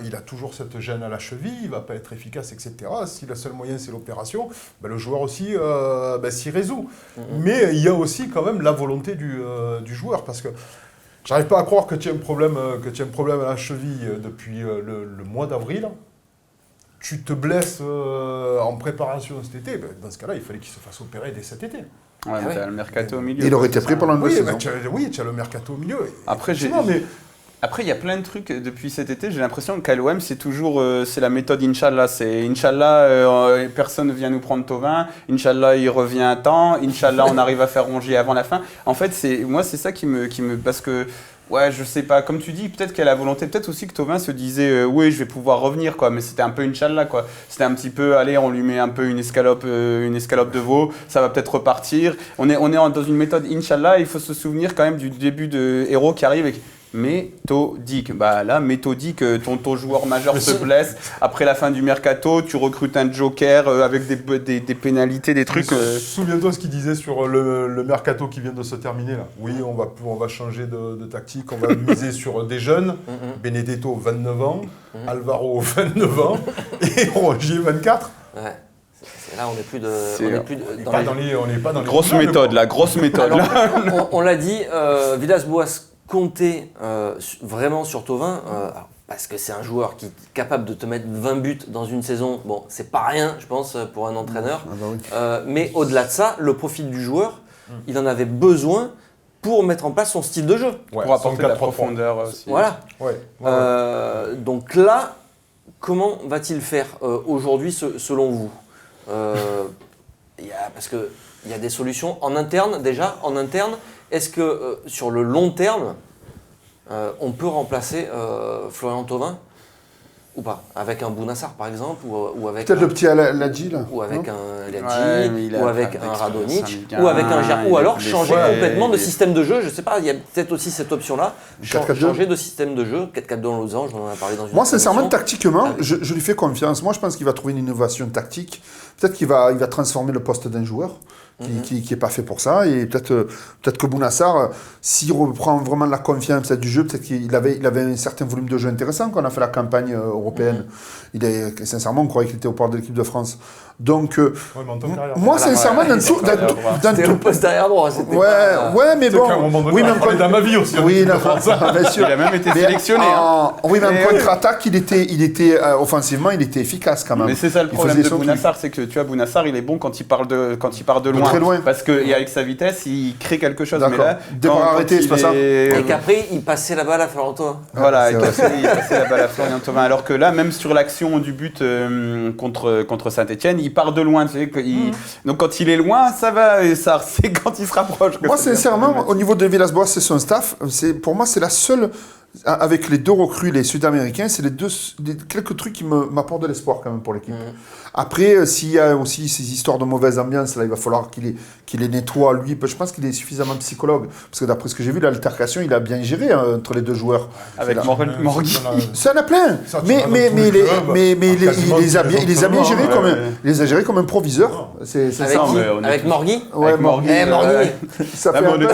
il a toujours cette gêne à la cheville, il ne va pas être efficace, etc. Si le seul moyen, c'est l'opération, le joueur aussi s'y résout. Mais il y a aussi quand même la volonté du joueur, parce que j'arrive pas à croire que tu as un problème à la cheville depuis le mois d'avril. Tu te blesses en préparation cet été, dans ce cas-là, il fallait qu'il se fasse opérer dès cet été. Ouais, tu as le mercato au milieu. Il aurait été prêt pendant une saison. Tu as le mercato au milieu. Après, il y a plein de trucs depuis cet été. J'ai l'impression qu'à l'OM, c'est toujours c'est la méthode Inch'Allah. C'est Inch'Allah, personne ne vient nous prendre Thauvin. Inch'Allah, il revient à temps. Inch'Allah, on arrive à faire Rongier avant la fin. En fait, c'est ça qui me parce que... Ouais, je sais pas. Comme tu dis, peut-être qu'elle a la volonté, peut-être aussi que Thauvin se disait oui, je vais pouvoir revenir, quoi. Mais c'était un peu Inch'Allah, quoi. C'était un petit peu, allez, on lui met un peu une escalope de veau, ça va peut-être repartir. On est dans une méthode Inch'Allah. Il faut se souvenir quand même du début de Hérault qui arrive avec méthodique. Là, méthodique, ton joueur majeur se blesse. Après la fin du mercato, tu recrutes un joker avec des pénalités, des trucs. Souviens-toi ce qu'il disait sur le mercato qui vient de se terminer là. Oui, on va changer de tactique, on va miser sur des jeunes. Benedetto, 29 ans. Alvaro, 29 ans. Et Rongier, 24. Ouais. Là, on n'est plus dans les grosse méthode, la grosse méthode. Alors, on l'a dit, Villas-Boas comptait vraiment sur Thauvin, parce que c'est un joueur qui est capable de te mettre 20 buts dans une saison. Bon, c'est pas rien, je pense, pour un entraîneur. Mais au-delà de ça, le profil du joueur, il en avait besoin pour mettre en place son style de jeu. Pour apporter de la profondeur aussi. Voilà. Donc là, comment va-t-il faire aujourd'hui, selon vous? Parce qu'il y a des solutions en interne, déjà. En interne, est-ce que sur le long terme, on peut remplacer Florian Thauvin ou pas? Avec un Bounassar, par exemple, ou avec peut-être le petit Ladji, là. Ou avec un Ladji, ou avec un Radonjic, ou avec un Gérard, ou alors changer complètement de système de jeu. Je ne sais pas, il y a peut-être aussi cette option-là. Changer de système de jeu, 4-4-2 en losange, on en a parlé dans une... Moi, sincèrement, tactiquement, je lui fais confiance. Moi, je pense qu'il va trouver une innovation tactique. Peut-être qu'il va transformer le poste d'un joueur qui n'est pas fait pour ça. Et peut-être que Bounassar, s'il reprend vraiment la confiance du jeu, peut-être qu'il avait un certain volume de jeu intéressant quand on a fait la campagne européenne. Sincèrement, on croyait qu'il était au port de l'équipe de France. Donc, moi, sincèrement, c'était le poste derrière droit. Ouais, mais bon. Oui, même quand dans ma vie aussi. Oui, bien sûr. Il a même été sélectionné. Oui, mais en contre-attaque, il était offensivement, il était efficace quand même. Mais c'est ça le problème de Bounassar, c'est que tu vois, Bounassar, il est bon quand il part de loin. loin. Très loin. Parce qu'avec sa vitesse, il crée quelque chose. D'accord. Mais là, Départ arrêté, c'est pas ça. Et qu'après, il passait la balle à Florent Thauvin. Voilà, c'est il vrai. passait la balle à Florian Thauvin. Alors que là, même sur l'action du but contre Saint-Etienne, il part de loin. Tu sais, donc quand il est loin, ça va. Et ça, c'est quand il se rapproche. Moi, sincèrement, au niveau de Villas-Boas et son staff, pour moi, c'est la seule, avec les deux recrues, les Sud-Américains, c'est quelques trucs qui m'apportent de l'espoir quand même pour l'équipe. Après, s'il y a aussi ces histoires de mauvaise ambiance, là, il va falloir qu'il les nettoie, lui. Je pense qu'il est suffisamment psychologue. Parce que d'après ce que j'ai vu, l'altercation, il a bien géré entre les deux joueurs. Avec Morgui. Ça en a plein. Mais il les a bien gérés comme il les a gérés comme un proviseur. C'est ça. Avec Morgui. Ouais, Morgui. Morgui. Ça fait un peu...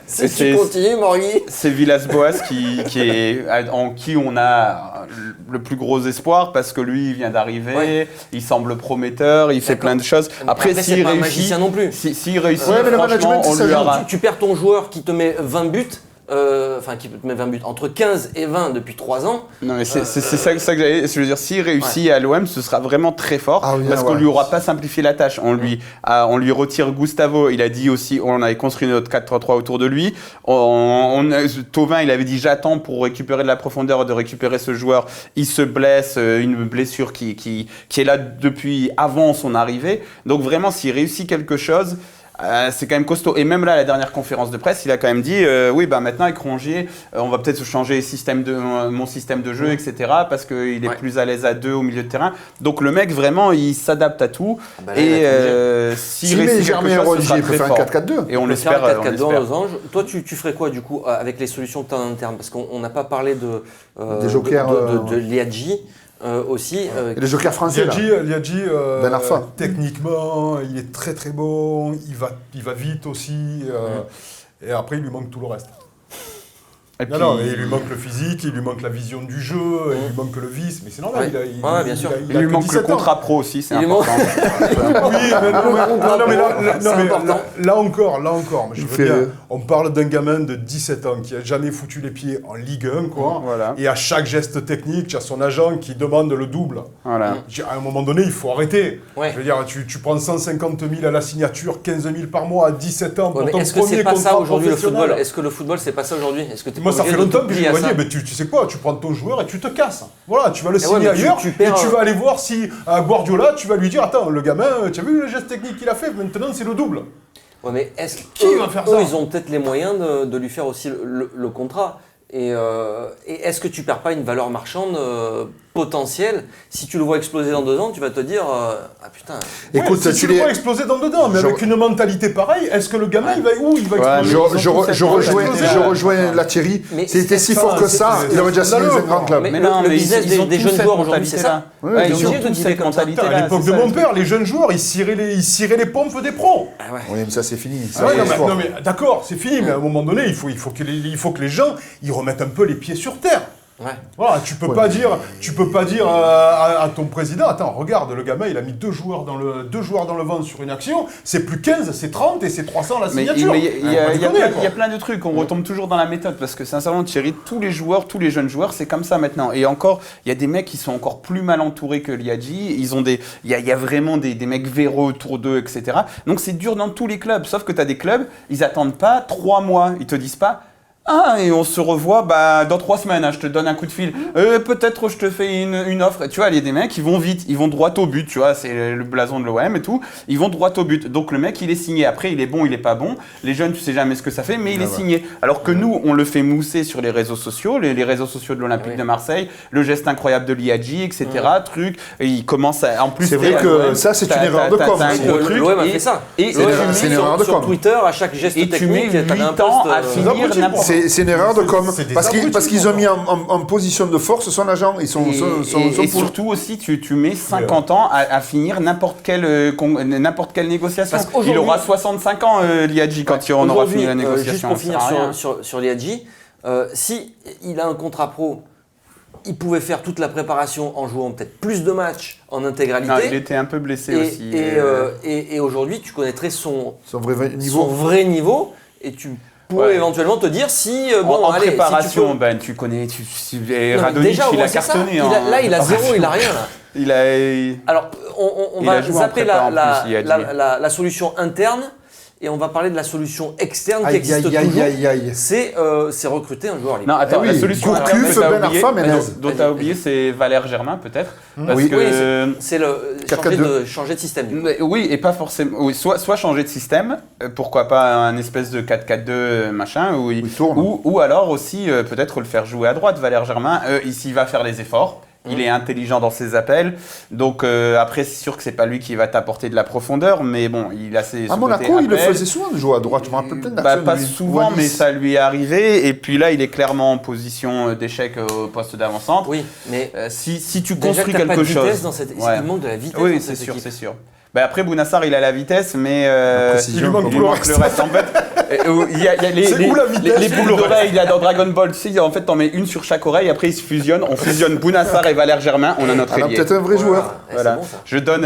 Si tu continues, Morgui. C'est Villas-Boas en qui on a le plus gros espoir parce que lui, il vient d'arriver, il semble prometteur, il fait plein de choses. Après s'il réussit, magicien non plus. S'il réussit, mais le franchement, management, on lui aura... Tu perds ton joueur qui te met 20 buts. Qui te met 20 buts, entre 15 et 20 depuis 3 ans. Non mais c'est ça que j'allais, je veux dire, s'il réussit à l'OM, ce sera vraiment très fort, parce qu'on lui aura pas simplifié la tâche. On lui retire Gustavo, il a dit aussi, on avait construit notre 4-3-3 autour de lui. Thauvin, il avait dit j'attends pour récupérer de la profondeur, de récupérer ce joueur. Il se blesse, une blessure qui est là depuis avant son arrivée. Donc vraiment, s'il réussit quelque chose, c'est quand même costaud. Et même là, à la dernière conférence de presse, il a quand même dit oui, maintenant avec Rongier, on va peut-être changer mon système de jeu, etc. Parce qu'il est plus à l'aise à 2 au milieu de terrain. Donc le mec, vraiment, il s'adapte à tout. S'il réussit quelque chose, ce sera très fort. 4-4-2. Et on l'espère. 4-4-2 en losange. Toi, tu ferais quoi du coup avec les solutions que tu as en interne? Parce qu'on n'a pas parlé des jokers de Liadji. Aussi. Et les jokers français, Liadji, Ben Arfa. Techniquement, il est très très bon, il va vite aussi, et après il lui manque tout le reste. Il lui manque le physique, il lui manque la vision du jeu, il lui manque le vice, mais c'est normal. Bien sûr. Il lui manque le contrat pro aussi, c'est important. Là encore, je veux dire, on parle d'un gamin de 17 ans qui a jamais foutu les pieds en Ligue 1, quoi. Voilà. Et à chaque geste technique, tu as son agent qui demande le double. Voilà. À un moment donné, il faut arrêter. Ouais. Je veux dire, tu prends 150 000 à la signature, 15 000 par mois à 17 ans pour ton est-ce que premier c'est pas ça contrat aujourd'hui le professionnel. football? Est-ce que le football c'est pas ça aujourd'hui? Moi, ça fait longtemps que je me dis, mais tu sais quoi, tu prends ton joueur et tu te casses. Voilà, tu vas le signer ailleurs et tu vas aller voir si à Guardiola, tu vas lui dire, attends, le gamin, tu as vu le geste technique qu'il a fait, maintenant c'est le double. Ouais, mais est-ce Qui va faire ça? Ils ont peut-être les moyens de lui faire aussi le contrat. Et est-ce que tu perds pas une valeur marchande potentielle? Si tu le vois exploser dans 2 ans, tu vas te dire ah putain. Écoute, si tu le vois exploser dans 2 ans, mais avec une mentalité pareille, est-ce que le gamin il va où? Il va exploser? Je rejoins la Thierry. C'était si fort que ça, il aurait déjà signé dans un grand club. Mais le business des jeunes joueurs aujourd'hui, c'est ça. Ils ont tous cette mentalité. À l'époque de mon père, les jeunes joueurs, ils ciraient les pompes des pros. Oui, mais ça c'est fini. Non mais d'accord, c'est fini, mais à un moment donné, il faut que les gens ils remettent un peu les pieds sur terre. Ouais. Voilà, tu peux pas dire à ton président, attends, regarde, le gamin, il a mis 2 joueurs dans le vent sur une action, c'est plus 15, c'est 30 et c'est 300 la signature. Mais il y a plein de trucs, on retombe toujours dans la méthode parce que sincèrement, Thierry, tous les jeunes joueurs, c'est comme ça maintenant. Et encore, il y a des mecs qui sont encore plus mal entourés que Liadji, il y a vraiment des mecs véreux autour d'eux, etc. Donc c'est dur dans tous les clubs, sauf que tu as des clubs, ils attendent pas 3 mois, ils te disent pas et on se revoit dans 3 semaines, je te donne un coup de fil. Peut-être je te fais une offre. Tu vois, il y a des mecs, ils vont vite, ils vont droit au but, tu vois, c'est le blason de l'OM et tout. Ils vont droit au but. Donc le mec, il est signé. Après, il est bon, il est pas bon. Les jeunes, tu sais jamais ce que ça fait, mais il est signé. Alors que nous, on le fait mousser sur les réseaux sociaux, les réseaux sociaux de l'Olympique de Marseille, le geste incroyable de Liadji, etc. Et il commence à, en plus. C'est vrai que ça, c'est une erreur de com. L'OM a fait ça. Et c'est une erreur de com. Sur Twitter, à chaque geste technique, tu mets 8 ans à finir n'importe. C'est une erreur de com, parce qu'ils ont mis en position de force son agent. Et surtout aussi, tu mets 50 ans à finir n'importe quelle négociation. Il aura 65 ans, Liadji, quand on aura fini la négociation. Juste pour finir sur Liadji, si il a un contrat pro, il pouvait faire toute la préparation en jouant peut-être plus de matchs en intégralité. Non, il était un peu blessé aussi. Et aujourd'hui, tu connaîtrais son vrai niveau. Et tu pour éventuellement te dire si en allez, préparation, si tu peux... tu connais, Radonjic, il a cartonné. Là, il a 0, il a rien là. Alors, on va zapper la solution interne et on va parler de la solution externe qui existe toujours. C'est recruter un joueur libre. Non, attends, la solution interne dont tu as oublié, Vas-y. c'est Valère Germain peut-être. Parce que c'est changer de système. Oui, et pas forcément. Oui, soit changer de système, pourquoi pas un espèce de 4-4-2 machin, ou alors aussi peut-être le faire jouer à droite. Valère Germain, ici, il va faire les efforts. Il est intelligent dans ses appels, donc après c'est sûr que c'est pas lui qui va t'apporter de la profondeur, mais bon, il a ses. À Monaco, il le faisait souvent de jouer à droite. Je me rappelle plein d'actions. Pas souvent, mais ça lui est arrivé. Et puis là, il est clairement en position d'échec au poste d'avant-centre. Oui, mais si tu construis quelque chose, il manque de la vitesse. Oui, c'est sûr. Après, Bounassar, il a la vitesse, mais il lui manque le reste. En fait, il y a les boules d'oreilles dans Dragon Ball. Tu sais, en fait, t'en mets une sur chaque oreille, après ils se fusionnent. On fusionne Bounassar et Valère Germain, on a notre ailier. Peut-être un vrai joueur. Voilà. Bon, ça.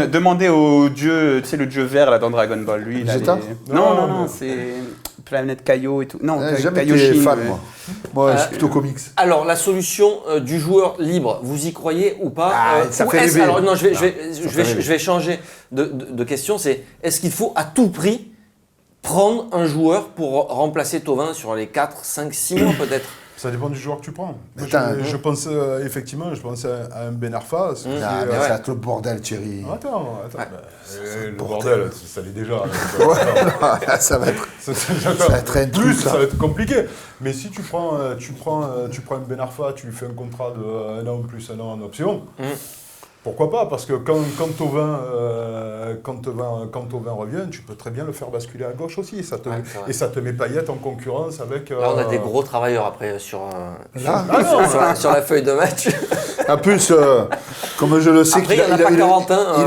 Demandez au dieu, tu sais, le dieu vert là dans Dragon Ball. Lui, non, c'est Planète Kaio et tout. Non, jamais été fan, moi. Je suis plutôt comics. Alors, la solution du joueur libre, vous y croyez ou pas? Ça fait rêver. Alors, non, je vais changer de question. C'est est-ce qu'il faut à tout prix prendre un joueur pour remplacer Thauvin sur les 4, 5, 6 mois peut-être? Ça dépend du joueur que tu prends. Je pense effectivement, à un Ben Arfa. C'est le bordel, Thierry. Attends. Le bordel, ça l'est déjà. Ça va être compliqué. Mais si tu prends un Ben Arfa, tu lui fais un contrat de 1 an plus 1 an en option. Pourquoi pas? Parce que quand Thauvin revient, tu peux très bien le faire basculer à gauche aussi. Et ça te met Payet en concurrence avec... Là, on a des gros travailleurs après sur la feuille de match. En plus, comme je le sais, après, il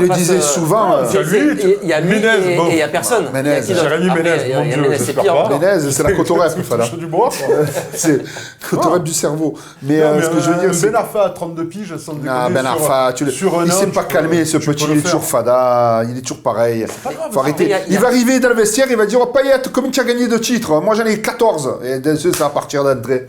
le disait souvent. Il y a lui et il n'y a personne. Jérémy Ménez, mon Dieu, c'est pire. Ménez, c'est la cotorep. du bois. C'est cotorep du cerveau. Mais ce que je veux dire, c'est... Ben Arfa à 32 piges, sans déconner. Ben Arfa, il ne s'est pas calmé, ce petit, il est toujours fada, il est toujours pareil. Faut arrêter. Il va arriver dans le vestiaire, il va dire: oh, Payet, combien tu as gagné de titres? Moi j'en ai 14. Et ça va partir d'entrée.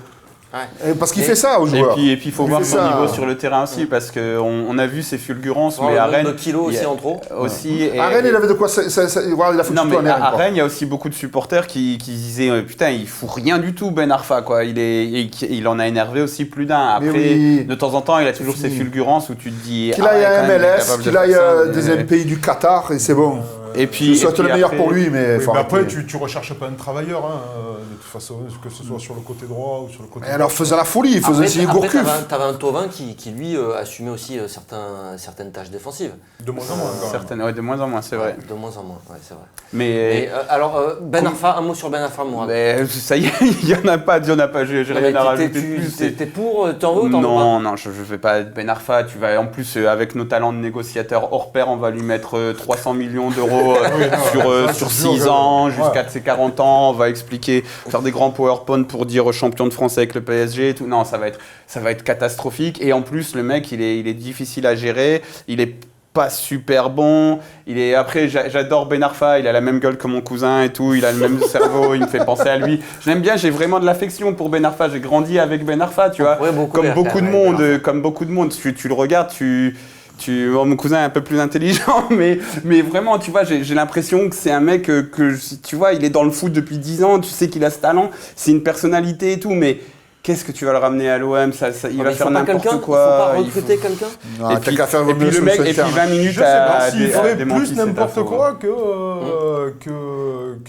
Parce qu'il fait ça aux joueurs. Et puis il faut voir son niveau sur le terrain aussi, parce qu'on a a vu ses fulgurances, mais à Rennes. Le kilos aussi en trop. À Rennes, il avait de quoi. Il a foutu tout en air. À Rennes, il y a aussi beaucoup de supporters qui disaient: putain, il fout rien du tout, Ben Arfa, quoi. Il en a énervé aussi plus d'un. Après, de temps en temps, il a toujours ses fulgurances où tu te dis: qu'il aille à MLS, qu'il aille à des pays du Qatar, et c'est bon. Et puis, je souhaite le meilleur pour lui, mais après, tu ne recherches pas un travailleur, de toute façon, que ce soit sur le côté droit ou sur le côté gauche. Alors, faisait la folie, il faisait essayer Gourcuff. Tu avais un Thauvin qui lui, assumait aussi certaines tâches défensives. De moins en moins, de moins en moins, c'est vrai. De moins en moins, c'est vrai. Mais alors, Ben Arfa, un mot sur Ben Arfa, moi. Ça y est, il n'y en a pas, j'ai rien à rajouter de plus. T'es pour, t'en veux ou t'en veux pas? Non, je ne fais pas Ben Arfa. Tu vas, en plus, avec nos talents de négociateurs hors pair, on va lui mettre 300 millions d'euros sur 6 ans, jusqu'à ses 40 ans. On va expliquer, faire des grands PowerPoint pour dire champion de France avec le PSG et tout. Non, ça va être catastrophique. Et en plus, le mec, il est difficile à gérer. Il est pas super bon. Après, j'adore Ben Arfa. Il a la même gueule que mon cousin et tout. Il a le même cerveau. Il me fait penser à lui. Je l'aime bien. J'ai vraiment de l'affection pour Ben Arfa. J'ai grandi avec Ben Arfa, tu vois. Comme beaucoup de monde. Tu le regardes, mon cousin est un peu plus intelligent, mais vraiment, tu vois, j'ai l'impression que c'est un mec que, tu vois, il est dans le foot depuis 10 ans, tu sais qu'il a ce talent, c'est une personnalité et tout, mais qu'est-ce que tu vas le ramener à l'OM? Il va faire n'importe quoi. Il faut pas recruter quelqu'un. Non, t'as qu'à faire le mec, et puis 20 minutes je sais pas s'il ferait plus n'importe quoi que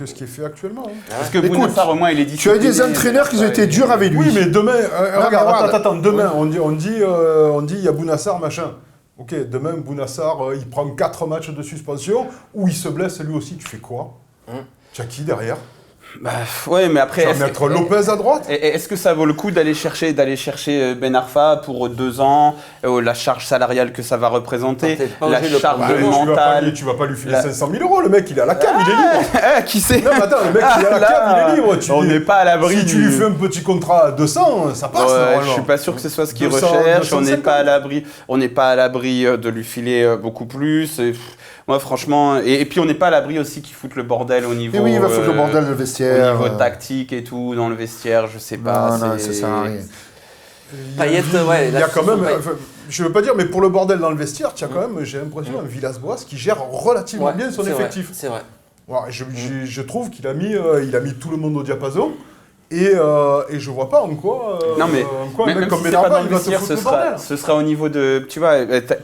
ce qui est fait actuellement. Parce que Bounassar, au moins, il est dit. Tu as des entraîneurs qui ont été durs avec lui. Oui, mais demain, attends, demain, on dit il y a Bounassar, machin. Ok, demain, Bounassar, il prend 4 matchs de suspension, ou il se blesse lui aussi, tu fais quoi? Tu as qui derrière? Ouais, mais après. Tu vas mettre Lopez à droite? Est-ce que ça vaut le coup d'aller chercher Ben Arfa pour 2 ans, la charge salariale que ça va représenter, la charge mentale? Tu vas pas lui filer 500 000 euros, le mec il est à la cave, il est libre. Qui sait? Non, mais attends, le mec il est à la cave, il est libre. On n'est pas à l'abri. Si tu lui fais un petit contrat à 200, ça passe. Je suis pas sûr que ce soit ce qu'il recherche. On n'est pas à l'abri de lui filer beaucoup plus. Moi, franchement, et puis on n'est pas à l'abri aussi qu'ils foutent le bordel au niveau. Et oui, il va foutre le bordel dans le vestiaire. Au niveau tactique et tout, dans le vestiaire, je sais pas. Non, ça sert à rien. Il y a quand même, je veux pas dire, mais pour le bordel dans le vestiaire, tu as quand même, j'ai l'impression, un Villas-Boas qui gère relativement bien son effectif. C'est vrai. Ouais, je trouve qu'il a mis tout le monde au diapason. Et je vois pas en quoi, non mais, un mec comme Benarfa, il va se foutre le bordel. Ce sera au niveau de... Tu vois,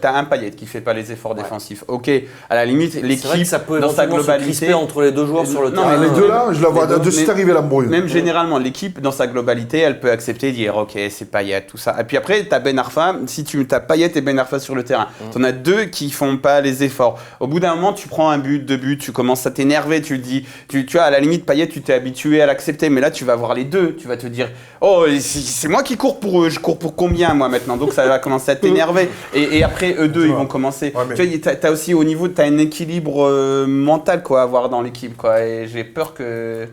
t'as un Payet qui fait pas les efforts défensifs. Ok, à la limite, l'équipe, ça peut dans sa globalité... se crisper entre les deux joueurs sur le terrain. Les deux là, je la vois de suite arriver la brouille. Même généralement, l'équipe, dans sa globalité, elle peut accepter de dire ok, c'est Payet, tout ça. Et puis après, t'as Benarfa, si tu as Payet et Benarfa sur le terrain, t'en as deux qui font pas les efforts. Au bout d'un moment, tu prends un but, 2 buts, tu commences à t'énerver, tu dis... Tu vois, à la limite, Payet, tu t'es habitué à l'accepter, mais là, tu vas voir les deux, tu vas te dire oh c'est moi qui cours pour eux, je cours pour combien moi maintenant, donc ça va commencer à t'énerver et après eux deux ils vont commencer. Ouais, tu vois, t'as aussi au niveau, t'as un équilibre mental quoi à avoir dans l'équipe quoi, et j'ai peur que...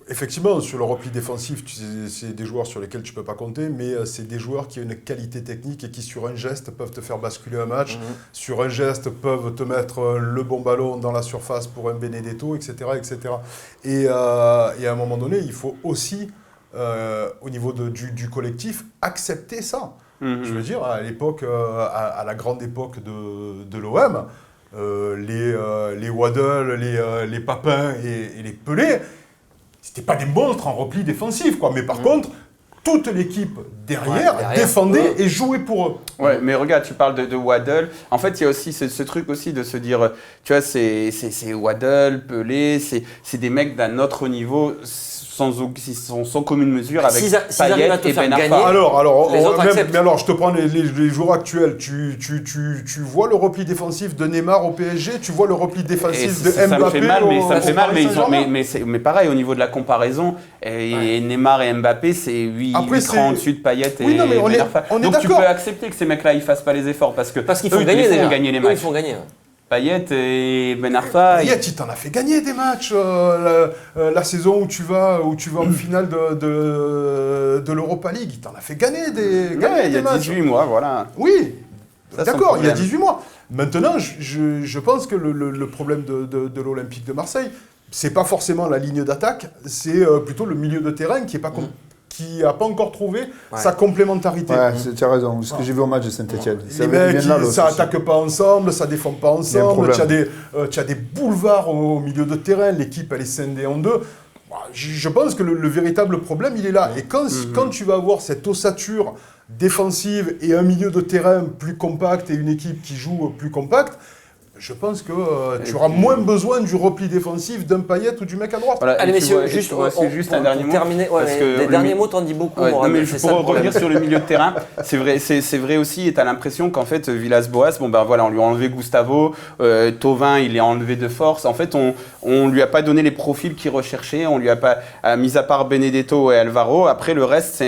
Effectivement, sur le repli défensif, c'est des joueurs sur lesquels tu peux pas compter, mais c'est des joueurs qui ont une qualité technique et qui, sur un geste, peuvent te faire basculer un match. Sur un geste, peuvent te mettre le bon ballon dans la surface pour un Benedetto, etc. etc. Et à un moment donné, il faut aussi, au niveau du collectif, accepter ça. Je veux dire, à l'époque, à la grande époque de l'OM, les Waddle, les Papin et les Pelé, c'était pas des monstres en repli défensif, quoi. Mais par contre, toute l'équipe derrière défendait et jouait pour eux. Ouais, mais regarde, tu parles de Waddle. En fait, il y a aussi ce truc aussi de se dire, tu vois, c'est Waddle, Pelé, c'est des mecs d'un autre niveau, sans commune mesure avec Payet et Benarfa. Alors, je te prends les joueurs actuels. Tu vois le repli défensif de Neymar au PSG, tu vois le repli défensif de Mbappé. Ça me fait mal, mais pareil, au niveau de la comparaison, et Neymar et Mbappé, c'est 8 crans au-dessus de Payet et Benarfa. Donc tu peux accepter que ces mecs-là, ils fassent pas les efforts parce qu'ils font gagner les matchs. Ils font gagner. Payet et Benarfa. Payet, il t'en a fait gagner des matchs. La saison où tu vas en finale de l'Europa League, il t'en a fait gagner des matchs. Il y a 18 mois, voilà. Oui, d'accord, il y a 18 mois. Maintenant, je pense que le problème de l'Olympique de Marseille, c'est pas forcément la ligne d'attaque, c'est plutôt le milieu de terrain qui n'a pas encore trouvé sa complémentarité. Ouais, tu as raison. Ce que j'ai vu au match de Saint-Etienne. Les mecs, ça n'attaque pas ensemble, ça ne défend pas ensemble. Tu as des boulevards au milieu de terrain. L'équipe, elle est scindée en deux. Je pense que le véritable problème, il est là. Et quand tu vas avoir cette ossature défensive et un milieu de terrain plus compact et une équipe qui joue plus compact, je pense que tu auras moins besoin du repli défensif d'un Payet ou du mec à droite. Voilà, allez messieurs, juste un dernier mot. Terminer, les derniers mots, t'en dis beaucoup. Pour revenir sur le milieu de terrain, c'est vrai aussi, et tu as l'impression qu'en fait, Villas-Boas, on lui a enlevé Gustavo, Thauvin, il est enlevé de force. En fait, on lui a pas donné les profils qu'il recherchait, on lui a pas, mis à part Benedetto et Alvaro, après le reste,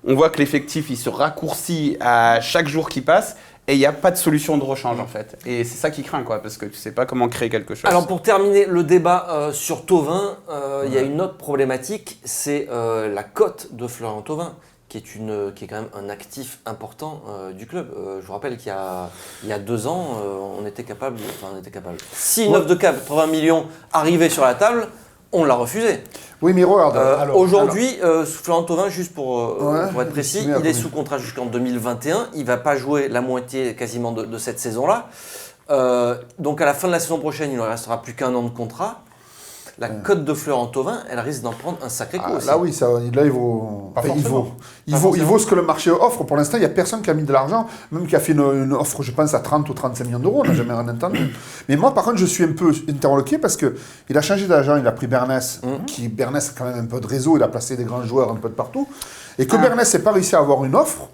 on voit que l'effectif, il se raccourcit à chaque jour qui passe. Et il n'y a pas de solution de rechange en fait. Et c'est ça qui craint quoi, parce que tu ne sais pas comment créer quelque chose. Alors pour terminer le débat sur Thauvin, il y a une autre problématique, c'est la cote de Florian Thauvin, qui est quand même un actif important du club. Je vous rappelle qu'il y a 2 ans, on était capable. Si une offre de 80 millions arrivait sur la table, on l'a refusé. Oui, mais regarde. Aujourd'hui, Florian Thauvin, juste pour être précis, il est sous contrat jusqu'en 2021. Il ne va pas jouer la moitié quasiment de cette saison-là. Donc à la fin de la saison prochaine, il ne restera plus qu'1 an de contrat. La cote de Florian Thauvin, elle risque d'en prendre un sacré coup aussi. Là oui, il vaut ce que le marché offre. Pour l'instant, il n'y a personne qui a mis de l'argent, même qui a fait une offre, je pense, à 30 ou 35 millions d'euros. On n'a jamais rien entendu. Mais moi, par contre, je suis un peu interloqué parce qu'il a changé d'agent. Il a pris Bernès, Bernès a quand même un peu de réseau. Il a placé des grands joueurs un peu de partout. Et que Bernès n'ait pas réussi à avoir une offre.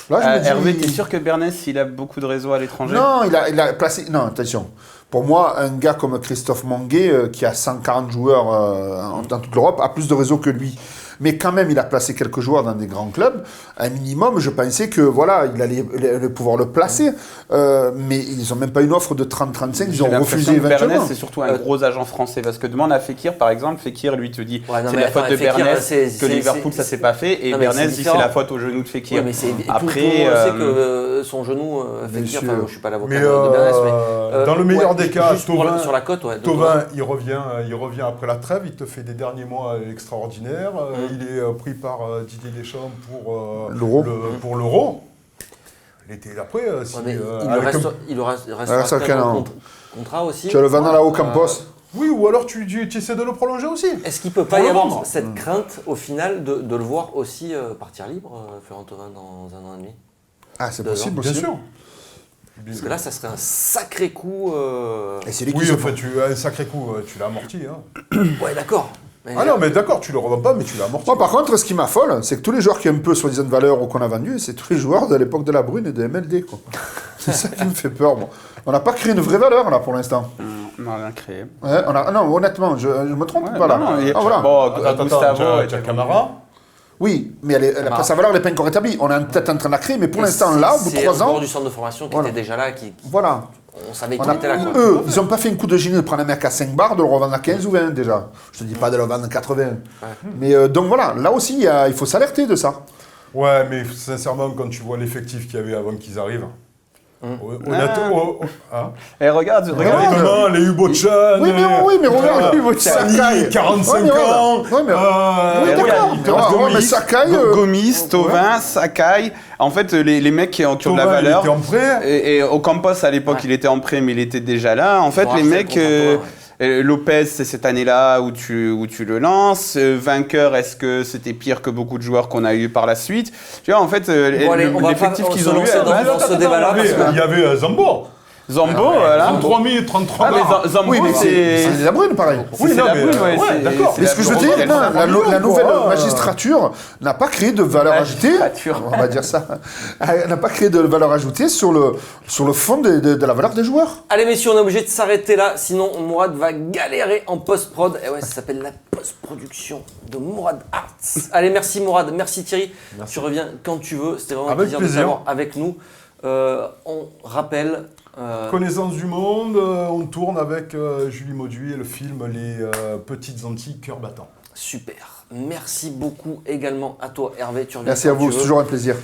Là, Hervé, t'es sûr que Bernès, il a beaucoup de réseaux à l'étranger ? Non, il a placé... Non, attention. Pour moi, un gars comme Christophe Monguet, qui a 140 joueurs dans toute l'Europe, a plus de réseau que lui. Mais quand même, il a placé quelques joueurs dans des grands clubs. Un minimum, je pensais que il allait pouvoir le placer. Mais ils n'ont même pas une offre de 30-35, ils ont refusé éventuellement. Bernès, c'est surtout un gros agent français. Parce que demande à Fekir, par exemple, Fekir lui te dit c'est la faute de Bernès que Liverpool ça s'est pas fait. Et Bernès dit c'est la faute au genou de Fekir. Après, tout le monde sait que son genou fait dire. Enfin, je ne suis pas l'avocat Mais de Bernès, mais dans le meilleur des cas, Thauvin, sur la côte, Thauvin, il revient après la trêve, il te fait des derniers mois extraordinaires. Il est pris par Didier Deschamps pour l'Euro. L'été d'après, il reste un contrat aussi. Tu as le Van Alao Campos. Oui, ou alors tu essaies de le prolonger aussi. Est-ce qu'il ne peut pas y avoir cette crainte au final de le voir aussi partir libre, Florent Thauvin, dans 1 an et demi? Ah, c'est possible aussi. Bien sûr. Parce que là, ça serait un sacré coup. Et c'est lui oui, enfin, un sacré coup, tu l'as amorti. Hein. Ouais, d'accord. Ah non, mais d'accord, tu le revends pas, mais tu l'as amorti. Moi, par contre, ce qui m'affole, c'est que tous les joueurs qui ont un peu soi-disant de valeur ou qu'on a vendu, c'est tous les joueurs de l'époque de la Brune et de MLD. C'est ça qui me fait peur, moi. On n'a pas créé une vraie valeur, là, pour l'instant. On n'a rien créé. Ouais, non, honnêtement, je me trompe pas, là. Voilà. Bon, Gustavo, tu as Camara. Oui, mais sa valeur n'est pas encore établie. On est peut-être en train de la créer, mais pour l'instant, là, au bout de 3 ans... C'est un joueur du centre de formation qui était déjà là, Voilà. On savait qu'il était là. Eux, ils n'ont pas fait un coup de génie de prendre un mec à 5 bars, de le revendre à 15 ou 20 déjà. Je te dis pas de le vendre à 80. Ouais. Mais donc voilà, là aussi, il faut s'alerter de ça. Ouais, mais sincèrement, quand tu vois l'effectif qu'il y avait avant qu'ils arrivent, honnêtement... Et regarde comment les Ubochan, oui, mais regarde, Sakai, 45 ans, mais Sakai... Gomis, Thauvin, Sakai... En fait, les mecs qui ont de la valeur... il était en prêt. Et Ocampos, à l'époque, il était en prêt, mais il était déjà là. En fait, les mecs... Lopez, c'est cette année-là où tu le lances. Vainqueur, est-ce que c'était pire que beaucoup de joueurs qu'on a eu par la suite? Tu vois, en fait, l'effectif qu'ils ont eu... Il y avait Zambo. Zambo, voilà. 33 000, 33 000. Ah, mais Zambo, c'est des Labrunes, pareil. Oui, non, mais d'accord. Mais ce que je veux dire, la nouvelle magistrature n'a pas créé de valeur ajoutée. On va dire ça. Elle n'a pas créé de valeur ajoutée sur le fond de la valeur des joueurs. Allez, messieurs, on est obligé de s'arrêter là. Sinon, Mourad va galérer en post-prod. Et ouais, ça s'appelle la post-production de Mourad Arts. Allez, merci Mourad. Merci Thierry. Merci. Tu reviens quand tu veux. C'était vraiment un plaisir de t'avoir avec nous. On rappelle... Connaissance du monde, on tourne avec Julie Mauduit et le film Les Petites Antilles, cœur battant. Super. Merci beaucoup également à toi Hervé. Tu reviens. Merci à vous, c'est toujours un plaisir.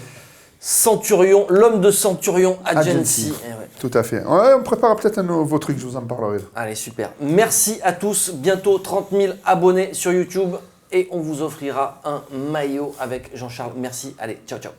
Centurion, l'homme de Centurion Agency. Tout à fait. Ouais, on prépare peut-être un nouveau truc, je vous en parlerai. Allez, super. Merci à tous. Bientôt 30 000 abonnés sur YouTube et on vous offrira un maillot avec Jean-Charles. Merci. Allez, ciao, ciao.